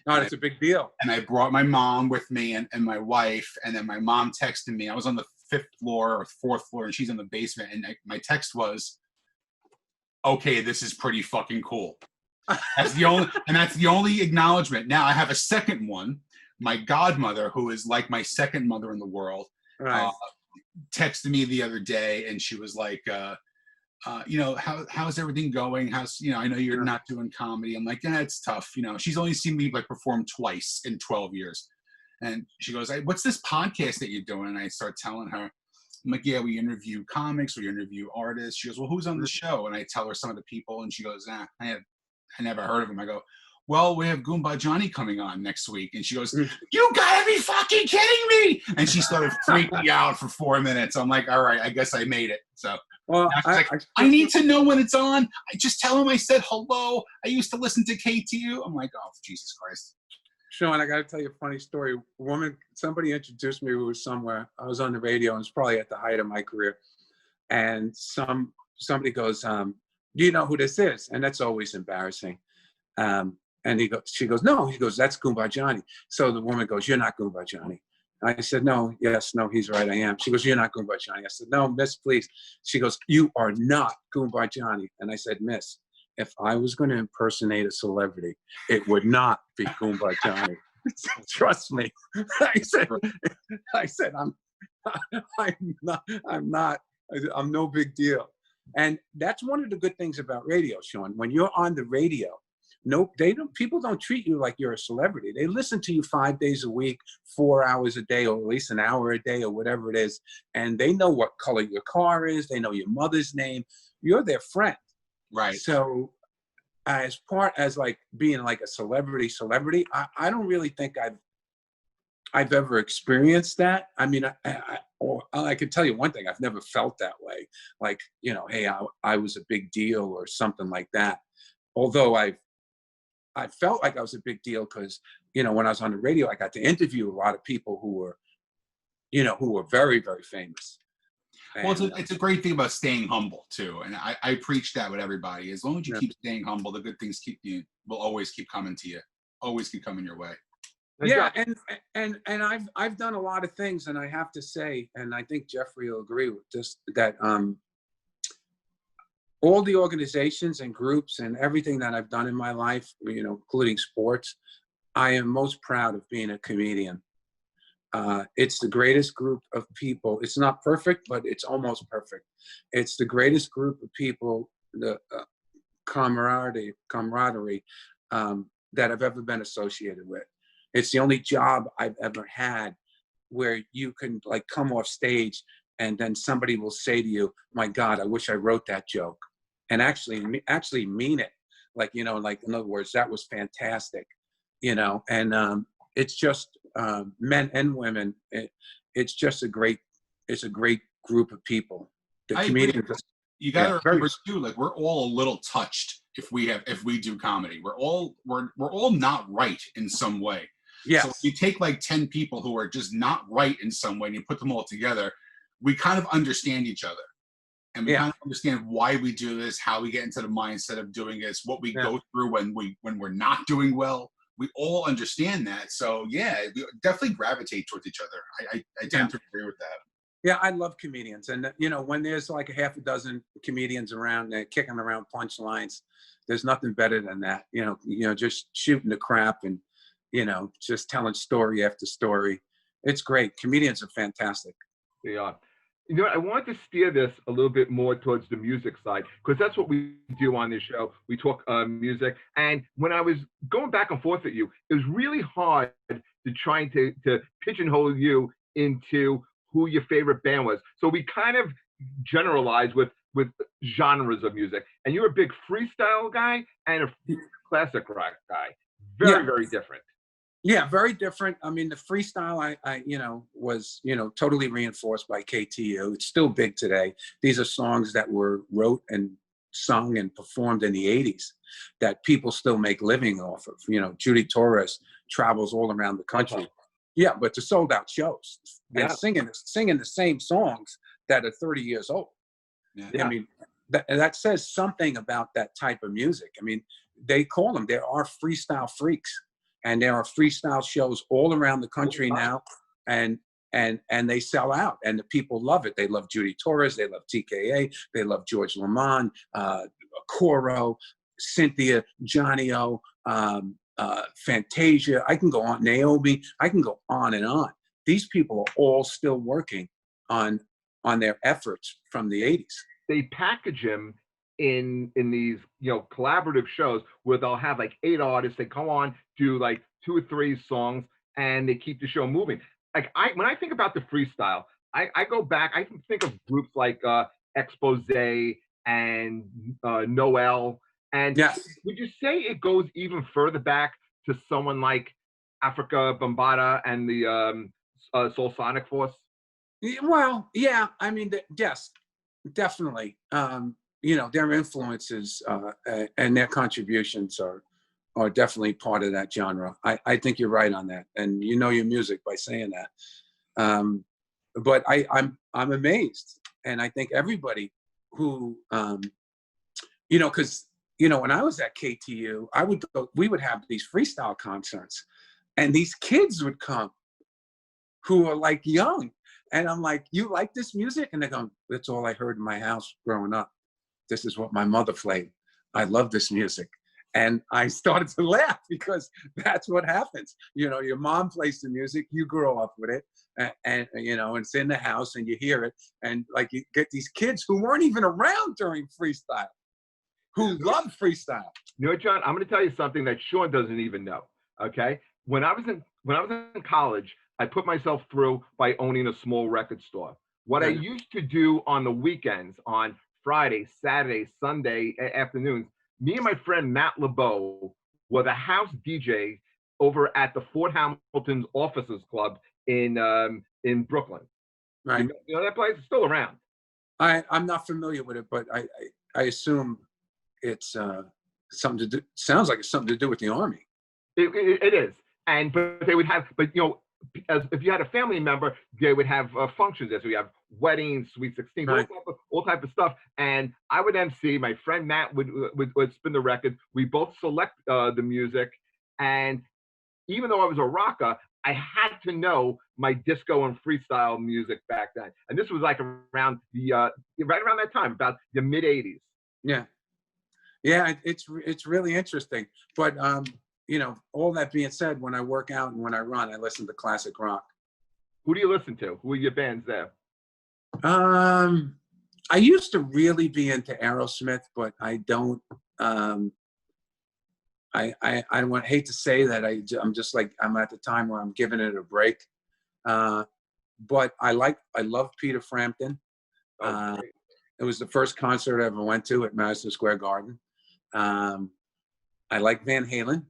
Oh, that's a big deal. And I brought my mom with me and my wife. And then my mom texted me. I was on the 5th floor or 4th floor, and she's in the basement. And my text was, "Okay, this is pretty fucking cool." That's the only acknowledgement. Now I have a second one. My godmother, who is like my second mother in the world, right. Texted me the other day, and she was like, how's everything going? I know you're not doing comedy. I'm like, yeah, it's tough. She's only seen me like perform twice in 12 years. And she goes, "What's this podcast that you're doing?" And I start telling her, I'm like, "Yeah, we interview comics, we interview artists." She goes, "Well, who's on the show?" And I tell her some of the people, and she goes, I never heard of him. I go, "Well, we have Goumba Johnny coming on next week." And she goes, "You gotta be fucking kidding me." And she started freaking out for 4 minutes. I'm like, all right, I guess I made it. So well, I need to know when it's on. I just tell him I said hello. I used to listen to KTU. I'm like, oh, Jesus Christ. Sean, I got to tell you a funny story. Somebody introduced me who was somewhere. I was on the radio, and it's probably at the height of my career. And somebody goes, "Do you know who this is?" And that's always embarrassing. And she goes, "No." He goes, "That's Goumba Johnny." So the woman goes, "You're not Goumba Johnny." I said, "No, yes, no, he's right, I am." She goes, "You're not Goumba Johnny." I said, "No, miss, please." She goes, "You are not Goumba Johnny." And I said, "Miss, if I was going to impersonate a celebrity, it would not be Goumba Johnny." Trust me. I said, I'm no big deal. And that's one of the good things about radio, Sean. When you're on the radio, people don't treat you like you're a celebrity. They listen to you 5 days a week, 4 hours a day, or at least an hour a day, or whatever it is. And they know what color your car is. They know your mother's name. You're their friend. Right. So as like being like a celebrity, I don't really think I've ever experienced that. I mean, I could tell you one thing. I've never felt that way. Like, hey, I was a big deal or something like that. Although I felt like I was a big deal because, when I was on the radio, I got to interview a lot of people who were very, very famous. Well, And, it's a great thing about staying humble too, and I preach that with everybody. As long as you yeah. keep staying humble, the good things will always keep coming to you, always keep coming your way. Now, Yeah, John, and I've done a lot of things, and I have to say, and I think Jeffrey will agree with this, that all the organizations and groups and everything that I've done in my life, including sports, I am most proud of being a comedian. It's the greatest group of people. It's not perfect, but it's almost perfect. It's the greatest group of people, the camaraderie that I've ever been associated with. It's the only job I've ever had where you can like come off stage and then somebody will say to you, "My God, I wish I wrote that joke," and actually mean it. Like, like in other words, that was fantastic, and it's just men and women. It's just it's a great group of people. The I agree. comedians, You got to yeah, very, remember too, like we're all a little touched if we do comedy. We're all not right in some way. So if yes, you take like 10 people who are just not right in some way and you put them all together, we kind of understand each other. And we yeah, kind of understand why we do this, how we get into the mindset of doing this, what we yeah. go through when we're not doing well. We all understand that. So yeah, we definitely gravitate towards each other. I tend to agree with that. Yeah, I love comedians, and when there's like a half a dozen comedians around, kicking around punchlines, there's nothing better than that. Just shooting the crap and just telling story after story. It's great. Comedians are fantastic. they are. I want to steer this a little bit more towards the music side because that's what we do on this show. We talk music, and when I was going back and forth with you, it was really hard to trying to pigeonhole you into who your favorite band was. So we kind of generalized with genres of music, and you're a big freestyle guy and a classic rock guy. Very, Yeah, very different. yeah, very different. I mean, the freestyle I was totally reinforced by KTU. It's still big today. These are songs that were wrote and sung and performed in the 80s that people still make living off of. Judy Torres travels all around the country. Yeah, but to sold out shows and Yeah. singing the same songs that are 30 years old. Yeah. I mean, that says something about that type of music. I mean, there are freestyle freaks, and there are freestyle shows all around the country now, and they sell out, and the people love it. They love Judy Torres, they love TKA, they love George Lamond, Coro, Cynthia, Johnny O, Fantasia. I can go on, Naomi. I can go on and on. These people are all still working on their efforts from the 80s. They package them in these collaborative shows where they'll have like 8 artists. They come on, do like 2 or 3 songs, and they keep the show moving. Like when I think about the freestyle, I go back. I can think of groups like Expose and Noel. And Yes. would you say it goes even further back to someone like Africa Bambaataa and the Soul Sonic Force? Well, yeah. I mean, yes, definitely. Their influences and their contributions are definitely part of that genre. I think you're right on that, and your music by saying that. But I'm amazed, and I think everybody who because when I was at KTU, we would have these freestyle concerts, and these kids would come who are like young, and I'm like, "You like this music?" And they're going, "That's all I heard in my house growing up. This is what my mother played. I love this music." And I started to laugh because that's what happens. Your mom plays the music, you grow up with it, and it's in the house and you hear it. And like you get these kids who weren't even around during freestyle, who love freestyle. John, I'm going to tell you something that Sean doesn't even know. Okay, when I was in college, I put myself through by owning a small record store. What I used to do on the weekends, on Friday, Saturday, Sunday afternoons, me and my friend Matt LeBeau were the house DJ over at the Fort Hamilton's Officers Club in Brooklyn. Right. You know that place is still around. I'm not familiar with it, but I assume it's something to do. Sounds like it's something to do with the Army. It is, but they would have, but as if you had a family member, they would have functions as we have weddings, sweet 16, Right. all type of stuff. And I would MC. My friend Matt would spin the record. We both select the music, and even though I was a rocker, I had to know my disco and freestyle music back then. And this was like around the right around that time, about the mid '80s. Yeah. Yeah, it's really interesting. But you know, all that being said, when I work out and when I run, I listen to classic rock. Who do you listen to? Who are your bands there? I used to really be into Aerosmith, but I don't. I would hate to say that I'm just like, I'm at the time where I'm giving it a break. But I love Peter Frampton. Oh, It was the first concert I ever went to at Madison Square Garden. I like Van Halen,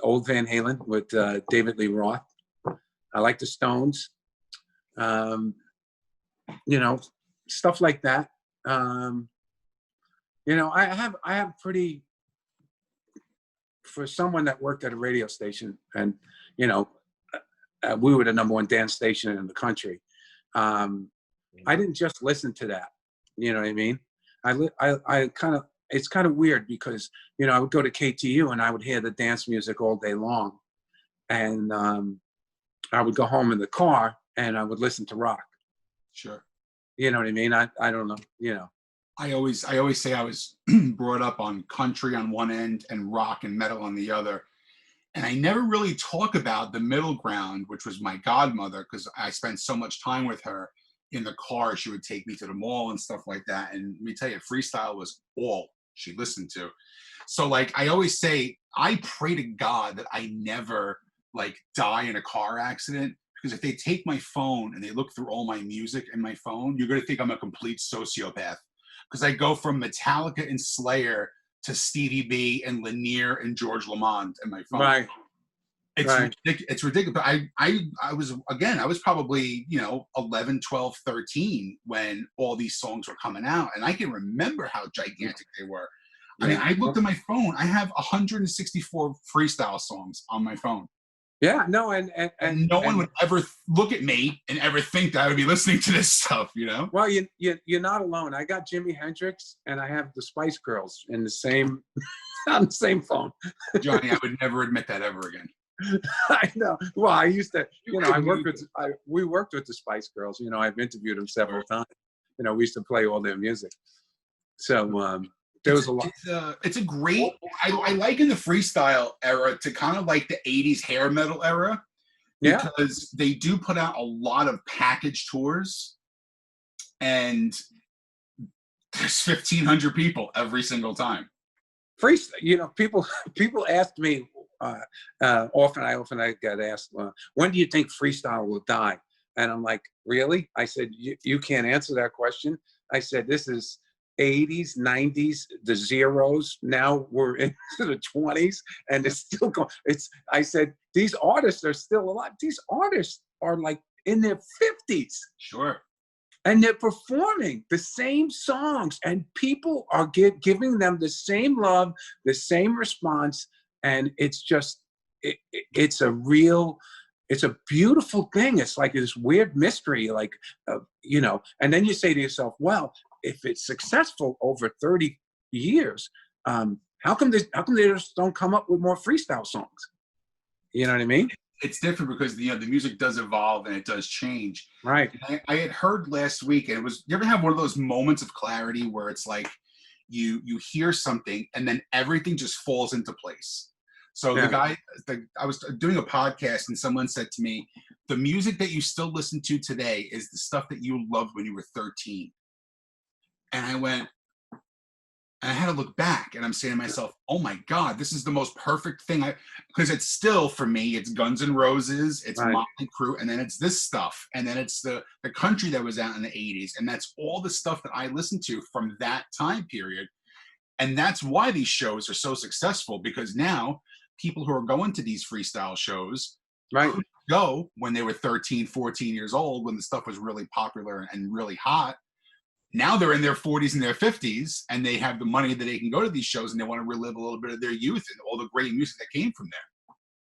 old Van Halen with David Lee Roth. I like the Stones. You know, stuff like that. You know, I have pretty, for someone that worked at a radio station, and you know, we were the #1 dance station in the country. I didn't just listen to that. You know what I mean? I kind of, it's kind of weird because, you know, I would go to KTU and I would hear the dance music all day long, and I would go home in the car and I would listen to rock. Sure. You know what I mean? I don't know. You know. I always say I was brought up on country on one end and rock and metal on the other. And I never really talk about the middle ground, which was my godmother, because I spent so much time with her in the car. She would take me to the mall and stuff like that. And let me tell you, freestyle was all she listened to. So like, I always say, I pray to God that I never like die in a car accident, because if they take my phone and they look through all my music in my phone, you're going to think I'm a complete sociopath. Because I go from Metallica and Slayer to Stevie B and Lanier and George Lamond in my phone. Right. It's right. It's ridiculous. But I was probably, you know, 11, 12, 13 when all these songs were coming out. And I can remember how gigantic they were. I mean, I looked at my phone. I have 164 freestyle songs on my phone. Yeah, no, and no one would ever look at me and ever think that I would be listening to this stuff, you know? Well, you're not alone. I got Jimi Hendrix and I have the Spice Girls in the same on the same phone. Johnny, I would never admit that ever again. I know. Well, I used to, you know, we worked with the Spice Girls. You know, I've interviewed them several times. You know, we used to play all their music. So there was a lot. It's a great. I like in the freestyle era to kind of like the '80s hair metal era, because they do put out a lot of package tours, and there's 1,500 people every single time. Freestyle, you know, people ask me often. I get asked, when do you think freestyle will die? And I'm like, really? I said, you can't answer that question. I said, this is '80s, '90s, the zeros. Now we're into the 20s, and it's still going. I said, these artists are still alive. These artists are like in their 50s. Sure. And they're performing the same songs, and people are giving them the same love, the same response, and it's just, it's a beautiful thing. It's like this weird mystery, like, you know. And then you say to yourself, well, if it's successful over 30 years, how come they just don't come up with more freestyle songs? You know what I mean? It's different because, you know, the music does evolve and it does change. Right. I had heard last week, and it was, you ever have one of those moments of clarity where it's like you hear something and then everything just falls into place. So I was doing a podcast and someone said to me, the music that you still listen to today is the stuff that you loved when you were 13. And I went, and I had to look back, and I'm saying to myself, oh my God, this is the most perfect thing. Because it's still, for me, it's Guns N' Roses, it's Motley Crue, and then it's this stuff. And then it's the country that was out in the 80s. And that's all the stuff that I listened to from that time period. And that's why these shows are so successful, because now people who are going to these freestyle shows couldn't go when they were 13, 14 years old, when the stuff was really popular and really hot. Now they're in their 40s and their 50s, and they have the money that they can go to these shows, and they want to relive a little bit of their youth and all the great music that came from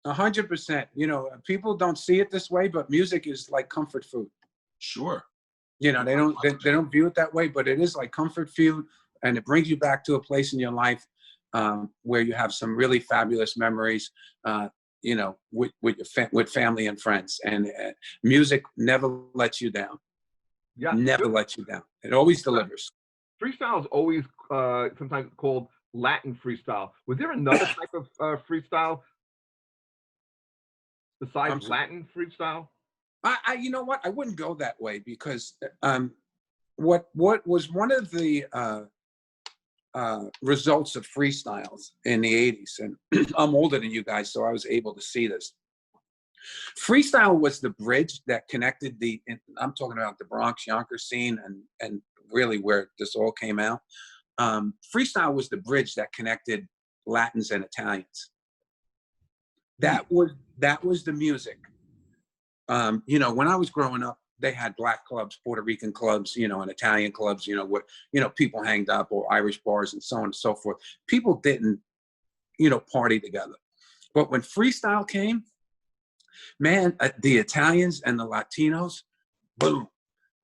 there. 100%. You know, people don't see it this way, but music is like comfort food. Sure. You know, they don't view it that way, but it is like comfort food, and it brings you back to a place in your life where you have some really fabulous memories. You know, with family and friends, and music never lets you down. Yeah. Never lets you down. It always delivers. Freestyle is always sometimes called Latin freestyle. Was there another type of freestyle besides Latin freestyle? You know what? I wouldn't go that way, because what was one of the results of freestyles in the 80s, and I'm older than you guys, so I was able to see this. Freestyle was the bridge that connected I'm talking about the Bronx Yonkers scene, and really where this all came out. Freestyle was the bridge that connected Latins and Italians. That was the music. You know, when I was growing up, they had black clubs, Puerto Rican clubs, you know, and Italian clubs, you know, where, you know, people hanged up, or Irish bars and so on and so forth. People didn't, you know, party together. But when freestyle came, man, the Italians and the Latinos, boom,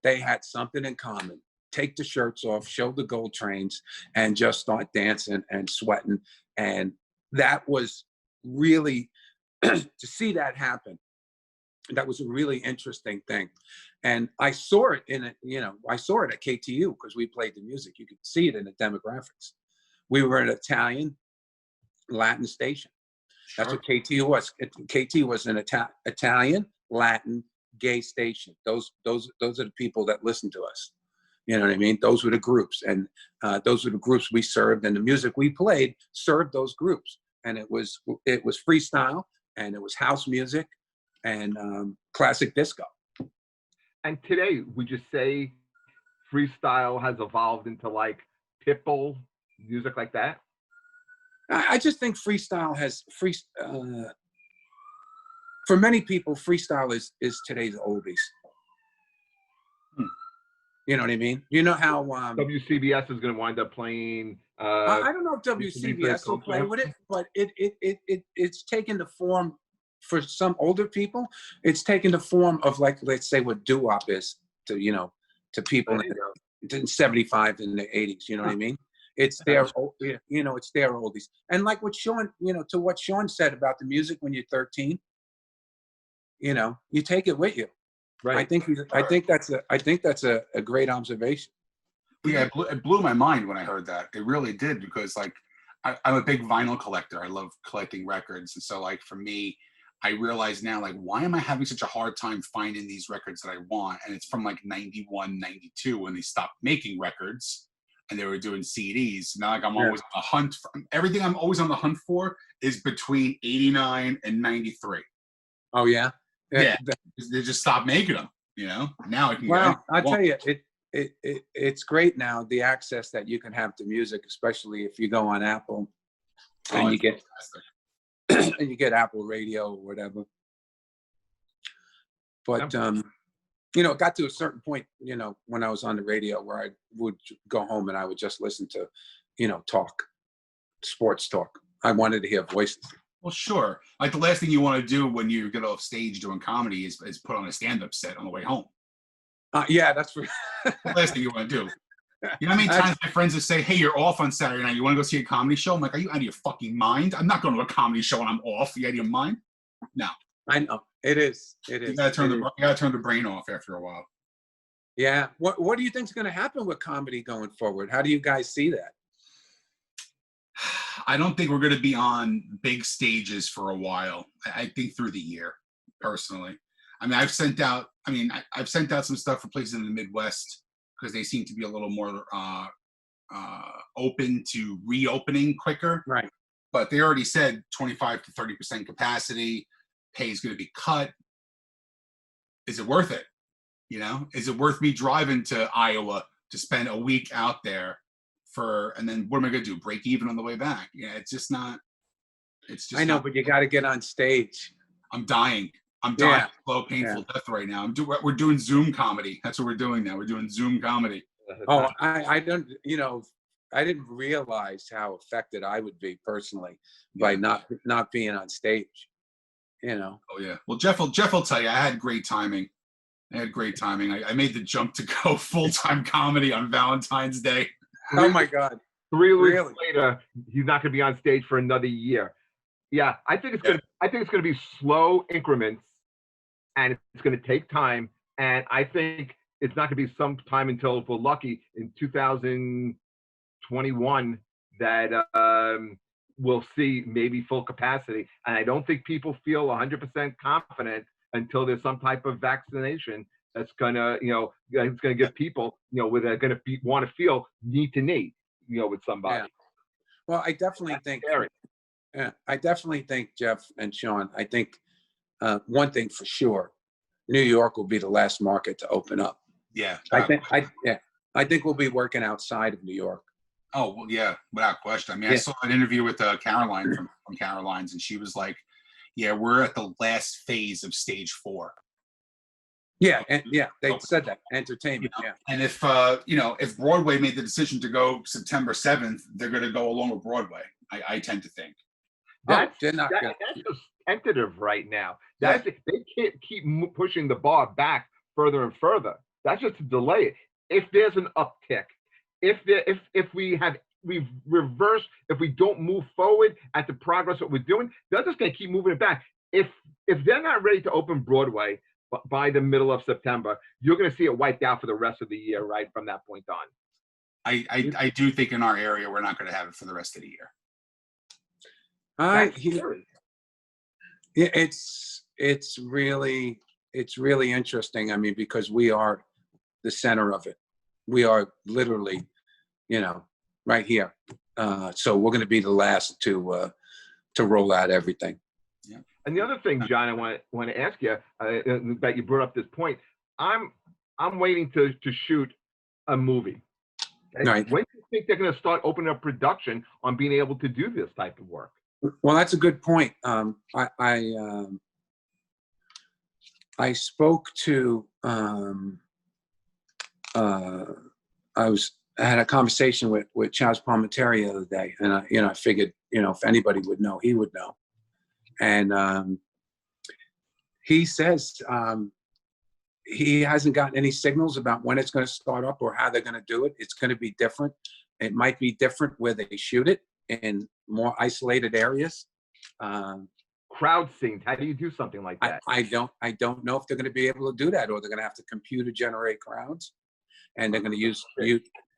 they had something in common. Take the shirts off, show the gold trains, and just start dancing and sweating. And that was really, to see that happen, that was a really interesting thing. And I saw it I saw it at KTU, because we played the music. You could see it in the demographics. We were an Italian Latin station. That's what KTU was. KTU was an Italian Latin gay station. Those are the people that listened to us. You know what I mean? Those were the groups, and those were the groups we served, and the music we played served those groups. And it was freestyle, and it was house music, and classic disco. And today, would you say freestyle has evolved into like Pitbull music like that? I just think freestyle has for many people, freestyle is today's oldies. You know what I mean? You know how WCBS is going to wind up playing. I don't know if WCBS will play with it, but it's taken the form, for some older people, it's taken the form of, like, let's say what doo-wop is to, you know, to people in 75 and the 80s. You know what I mean? It's their, you know, it's their oldies. And like what Sean, you know, to what Sean said about the music when you're 13, you know, you take it with you. Right. I think that's a great observation. Yeah, it blew my mind when I heard that. It really did, because like I'm a big vinyl collector. I love collecting records, and so like for me, I realize now, like, why am I having such a hard time finding these records that I want? And it's from like 91, 92 when they stopped making records and they were doing CDs. Now, like, I'm always on the hunt for everything. I'm always on the hunt for is between 89 and 93. Oh yeah. Yeah. They just stopped making them, you know? Now I can I tell you, it's great now, the access that you can have to music, especially if you go on Apple and you get and you get Apple Radio or whatever. But you know, it got to a certain point, you know, when I was on the radio, where I would go home and I would just listen to, you know, sports talk. I wanted to hear voices. Well, sure. Like the last thing you want to do when you get off stage doing comedy is put on a stand-up set on the way home. Yeah, that's the last thing you want to do. You know how many times my friends would say, "Hey, you're off on Saturday night. You want to go see a comedy show?" I'm like, "Are you out of your fucking mind? I'm not going to a comedy show when I'm off. You out of your mind?" No. I know. It is. You gotta turn the brain off after a while. Yeah. What do you think is going to happen with comedy going forward? How do you guys see that? I don't think we're going to be on big stages for a while. I think through the year, personally. I mean, I've sent out some stuff for places in the Midwest because they seem to be a little more open to reopening quicker. Right. But they already said 25 to 30% capacity. Pay is going to be cut. Is it worth it? You know, is it worth me driving to Iowa to spend a week out there and then what am I going to do? Break even on the way back? Yeah, it's just not. It's just. I know, but you got to get on stage. I'm dying. Yeah. Slow, painful death right now. We're doing Zoom comedy. That's what we're doing now. We're doing Zoom comedy. Oh, I don't. You know, I didn't realize how affected I would be personally by not being on stage. you know. Oh yeah. Well, Jeff will tell you, I had great timing. I made the jump to go full-time comedy on Valentine's Day. Oh my God. 3 weeks Really? later, he's not going to be on stage for another year. Yeah, I think it's going to be slow increments, and it's going to take time. And I think it's not going to be some time until, if we're lucky, in 2021 that we'll see maybe full capacity. And I don't think people feel 100% confident until there's some type of vaccination that's gonna, it's gonna give people, where they're gonna want to feel knee to knee, with somebody. Yeah. Well, I definitely think. Scary. Yeah, I definitely think, Jeff and Sean. I think one thing for sure, New York will be the last market to open up. Yeah. I think we'll be working outside of New York. Oh, well, yeah, without question. I mean, I saw an interview with Caroline from Caroline's, and she was like, yeah, we're at the last phase of stage 4. Yeah, and they said that, entertainment, yeah. And if Broadway made the decision to go September 7th, they're going to go along with Broadway, I tend to think. That's they're not that's just tentative right now. They can't keep pushing the bar back further and further. That's just to delay it. If there's an uptick, if we reverse, if we don't move forward at the progress that we're doing, they're just going to keep moving it back. If they're not ready to open Broadway by the middle of September, you're going to see it wiped out for the rest of the year, right from that point on. I do think in our area we're not going to have it for the rest of the year. It's really interesting. I mean, because we are the center of it. We are literally, right here. So we're going to be the last to roll out everything. Yeah. And the other thing, John, I want to ask you that you brought up this point. I'm waiting to shoot a movie. Okay? Right. When do you think they're going to start opening up production on being able to do this type of work? Well, that's a good point. I spoke to I had a conversation with Charles Palminteri the other day, and I figured if anybody would know, he would know. And he says he hasn't gotten any signals about when it's going to start up or how they're going to do it. It's going to be different. It might be different where they shoot it in more isolated areas. Crowd scenes. How do you do something like that? I don't know if they're going to be able to do that, or they're going to have to computer generate crowds, and they're going to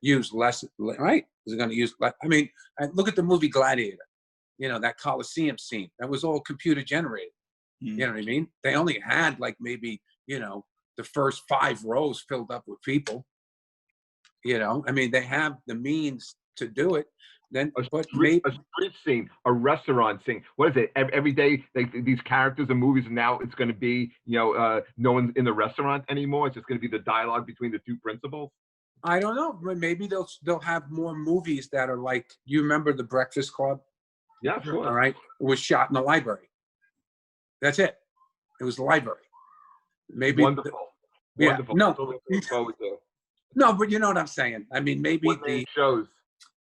use less. Right? They're going to use. I mean, look at the movie Gladiator. That Coliseum scene. That was all computer generated. You know what I mean? They only had like maybe the first 5 rows filled up with people. I mean, they have the means to do it. Then, a street scene, a restaurant scene. What is it? Every day, these characters in movies, and now it's going to be, no one's in the restaurant anymore. It's just going to be the dialogue between the two principals. I don't know. Maybe they'll have more movies that are like. You remember The Breakfast Club? Yeah, sure. All right. It was shot in the library. That's it. It was the library. Maybe. Wonderful. Yeah. Wonderful. No, but you know what I'm saying. I mean, maybe the shows.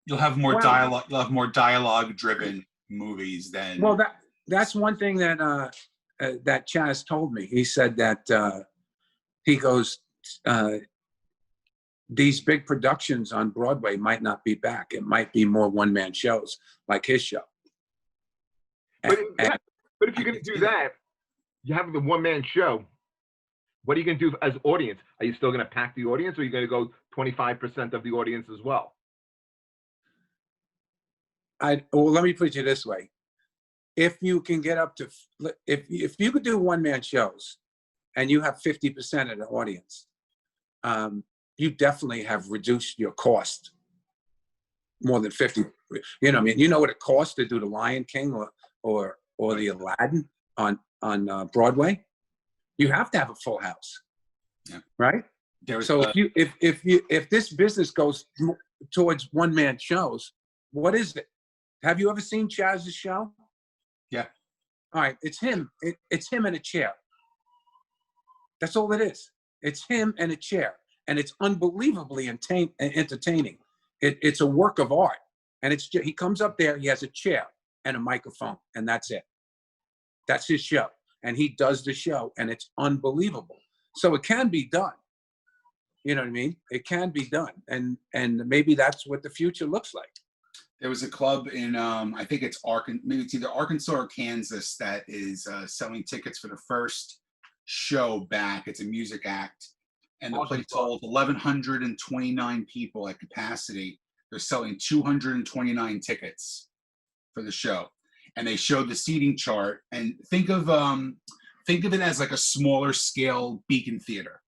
You'll have more dialogue. You'll have more dialogue-driven movies than. Well, that's one thing that that Chaz told me. He said that he goes, these big productions on Broadway might not be back. It might be more one-man shows like his show. But if you're going to do that, you have the one-man show. What are you going to do as audience? Are you still going to pack the audience, or are you going to go 25% of the audience as well? Well, let me put it this way. If you can get up to, if you could do one-man shows and you have 50% of the audience, you definitely have reduced your cost more than 50. I mean, you know what it costs to do the Lion King or the Aladdin on Broadway? You have to have a full house, right? So if this business goes towards one-man shows, what is it? Have you ever seen Chaz's show? Yeah. All right, it's him. It's him in a chair. That's all it is. It's him and a chair, and it's unbelievably entertaining. It's a work of art, and he comes up there. He has a chair and a microphone, and that's it. That's his show. and he does the show, and it's unbelievable. So it can be done. You know what I mean? It can be done, and maybe that's what the future looks like. There was a club in I think it's maybe it's either Arkansas or Kansas that is selling tickets for the first show back. It's a music act, and the place holds 1,129 people at capacity. They're selling 229 tickets for the show, and they showed the seating chart. And think of it as like a smaller scale Beacon Theater.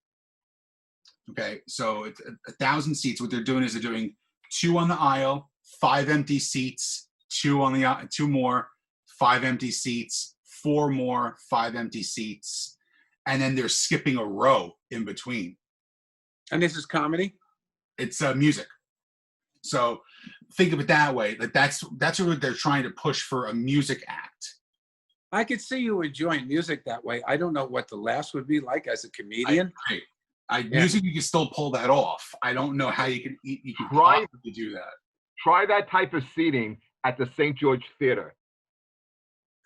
Okay, so it's 1,000 seats. What they're doing is they're doing 2 on the aisle, 5 empty seats, 2 on the 2 more, 5 empty seats, 4 more, 5 empty seats, and then they're skipping a row in between. And this is comedy? It's music. So think of it that way. That's what they're trying to push for, a music act. I could see you enjoying music that way. I don't know what the laughs would be like as a comedian. Music, you can still pull that off. I don't know how you can Try to do that. Try that type of seating at the St. George Theater.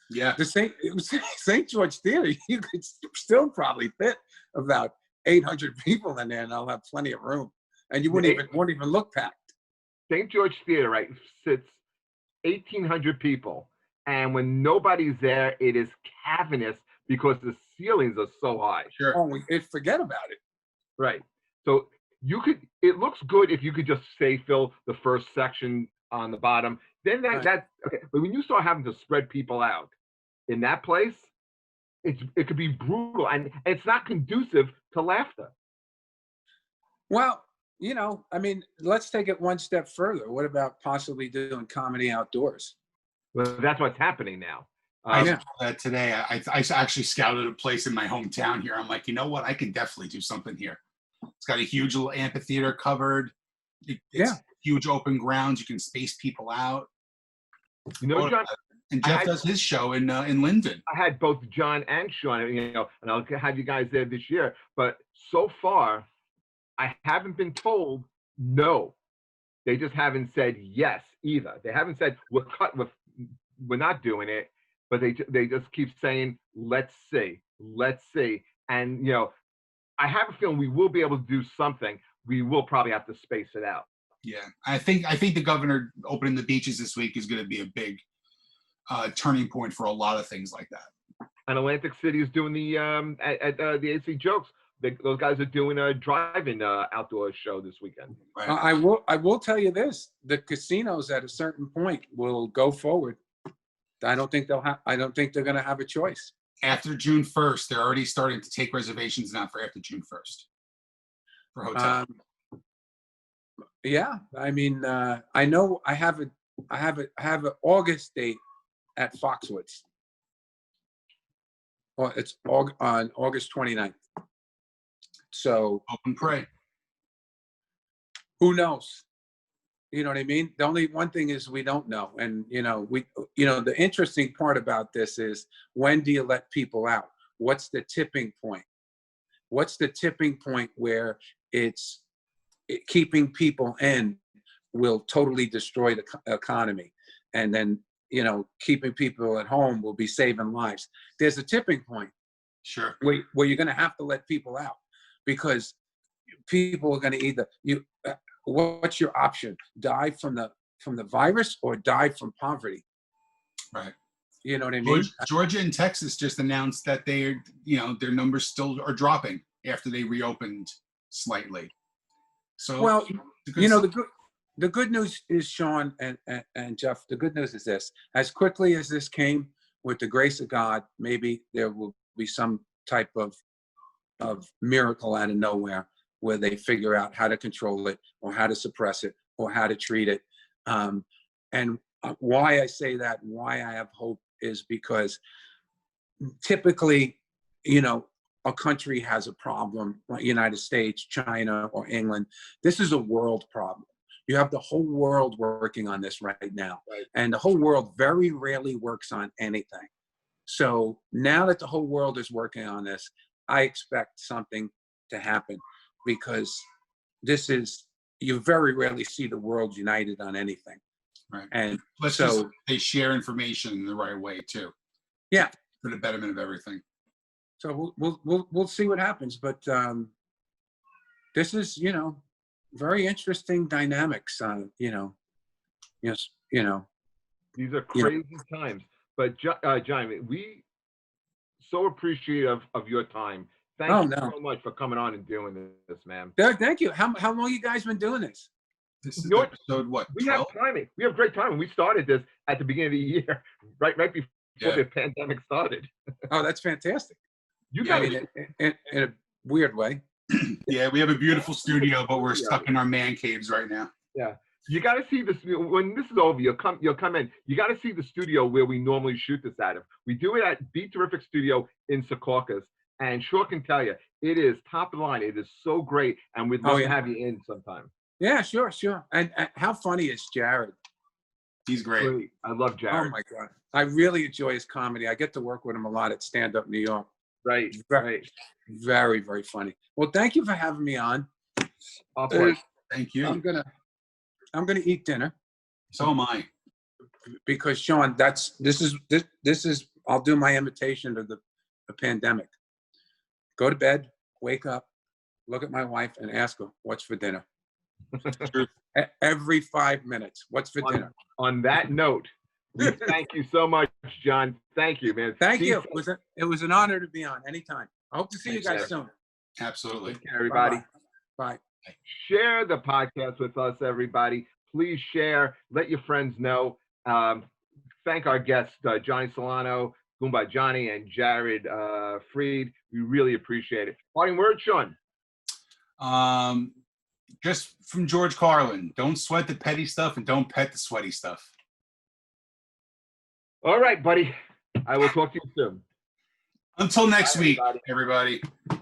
Yeah, The St. George Theater, you could still probably fit about 800 people in there, and I'll have plenty of room, and you won't even look packed. St. George Theater, right, sits 1,800 people, and when nobody's there, it is cavernous because the ceilings are so high. sure. Oh, forget about it. Right. So it looks good if you could just say fill the first section on the bottom. Then that's okay. But when you start having to spread people out in that place, it could be brutal, and it's not conducive to laughter. Well, I mean, let's take it one step further. What about possibly doing comedy outdoors? Well, that's what's happening now. I saw that today. I actually scouted a place in my hometown here. I'm like, you know what? I can definitely do something here. It's got a huge little amphitheater covered. It's huge open grounds. You can space people out. John, and Jeff does his show in Linden. I had both John and Sean, and I'll have you guys there this year. But so far, I haven't been told no. They just haven't said yes either. They haven't said we're not doing it, but they just keep saying let's see, and I have a feeling we will be able to do something. We will probably have to space it out. Yeah, I think the governor opening the beaches this week is going to be a big turning point for a lot of things like that. And Atlantic City is doing the at the AC Jokes. Those guys are doing a drive-in outdoor show this weekend. Right. I will tell you this: the casinos at a certain point will go forward. I don't think they're going to have a choice. After June 1st, they're already starting to take reservations now for after June 1st for hotels. Yeah, I mean, I know I have an August date at Foxwoods. Well, it's on August 29th. So Hope and pray. Who knows? You know what I mean? The only one thing is we don't know. And, the interesting part about this is, when do you let people out? What's the tipping point? What's the tipping point where keeping people in will totally destroy the economy? And then, keeping people at home will be saving lives. There's a tipping point. Sure. Where you're going to have to let people out, because people are going to either what's your option? Die from the virus or die from poverty? Right. You know what I mean? Georgia and Texas just announced that their numbers still are dropping after they reopened slightly. So, well, the good news is, Sean and Jeff, the good news is this: as quickly as this came, with the grace of God, maybe there will be some type of miracle out of nowhere, where they figure out how to control it, or how to suppress it, or how to treat it. And why I say that, and why I have hope, is because typically, a country has a problem, like United States, China, or England. This is a world problem. You have the whole world working on this right now. Right. And the whole world very rarely works on anything. So now that the whole world is working on this, I expect something to happen, because you very rarely see the world united on anything. Right. And they share information in the right way too. Yeah. For the betterment of everything. So we'll see what happens. But this is, very interesting dynamics. Yes, These are Yeah. crazy times. But John, we so appreciative of your time. Thank Oh, you no. so much for coming on and doing this, man. Thank you. How long you guys been doing this? This is You know what? episode what? We have 12? timing. We have great timing. We started this at the beginning of the year, right before Yeah. the pandemic started. Oh, that's fantastic. You Yeah, I guys, mean, in a weird way. Yeah, we have a beautiful studio, but we're stuck in our man caves right now. yeah. You got to see this when this is over. You'll come in. You got to see the studio where we normally shoot this out of. We do it at Be Terrific Studio in Secaucus, and sure can tell you, it is top of the line. It is so great, and we'd love to have you in sometime. Yeah, sure. And how funny is Jared? He's great. I love Oh Jared. my God, I really enjoy his comedy. I get to work with him a lot at Stand Up New York. Right. Very, very funny. Well, thank you for having me on. Of course. Thank you. I'm gonna eat dinner So am I. because Sean, this is I'll do my invitation to the pandemic. Go to bed, wake up, look at my wife, and ask her what's for dinner. Every 5 minutes, what's for dinner? On that note, we thank you so much, John. Thank you, man. Thank you. It was an honor to be on. Anytime. I hope to see you guys Thanks, soon. Absolutely. Take care, everybody. Bye. Share the podcast with us, everybody. Please share. Let your friends know. Thank our guests, Johnny Solano, Goumba Johnny, and Jared Freid. We really appreciate it. Parting word, Sean. Just from George Carlin, don't sweat the petty stuff and don't pet the sweaty stuff. All right, buddy. I will talk to you soon. Until next Bye, week, everybody. everybody.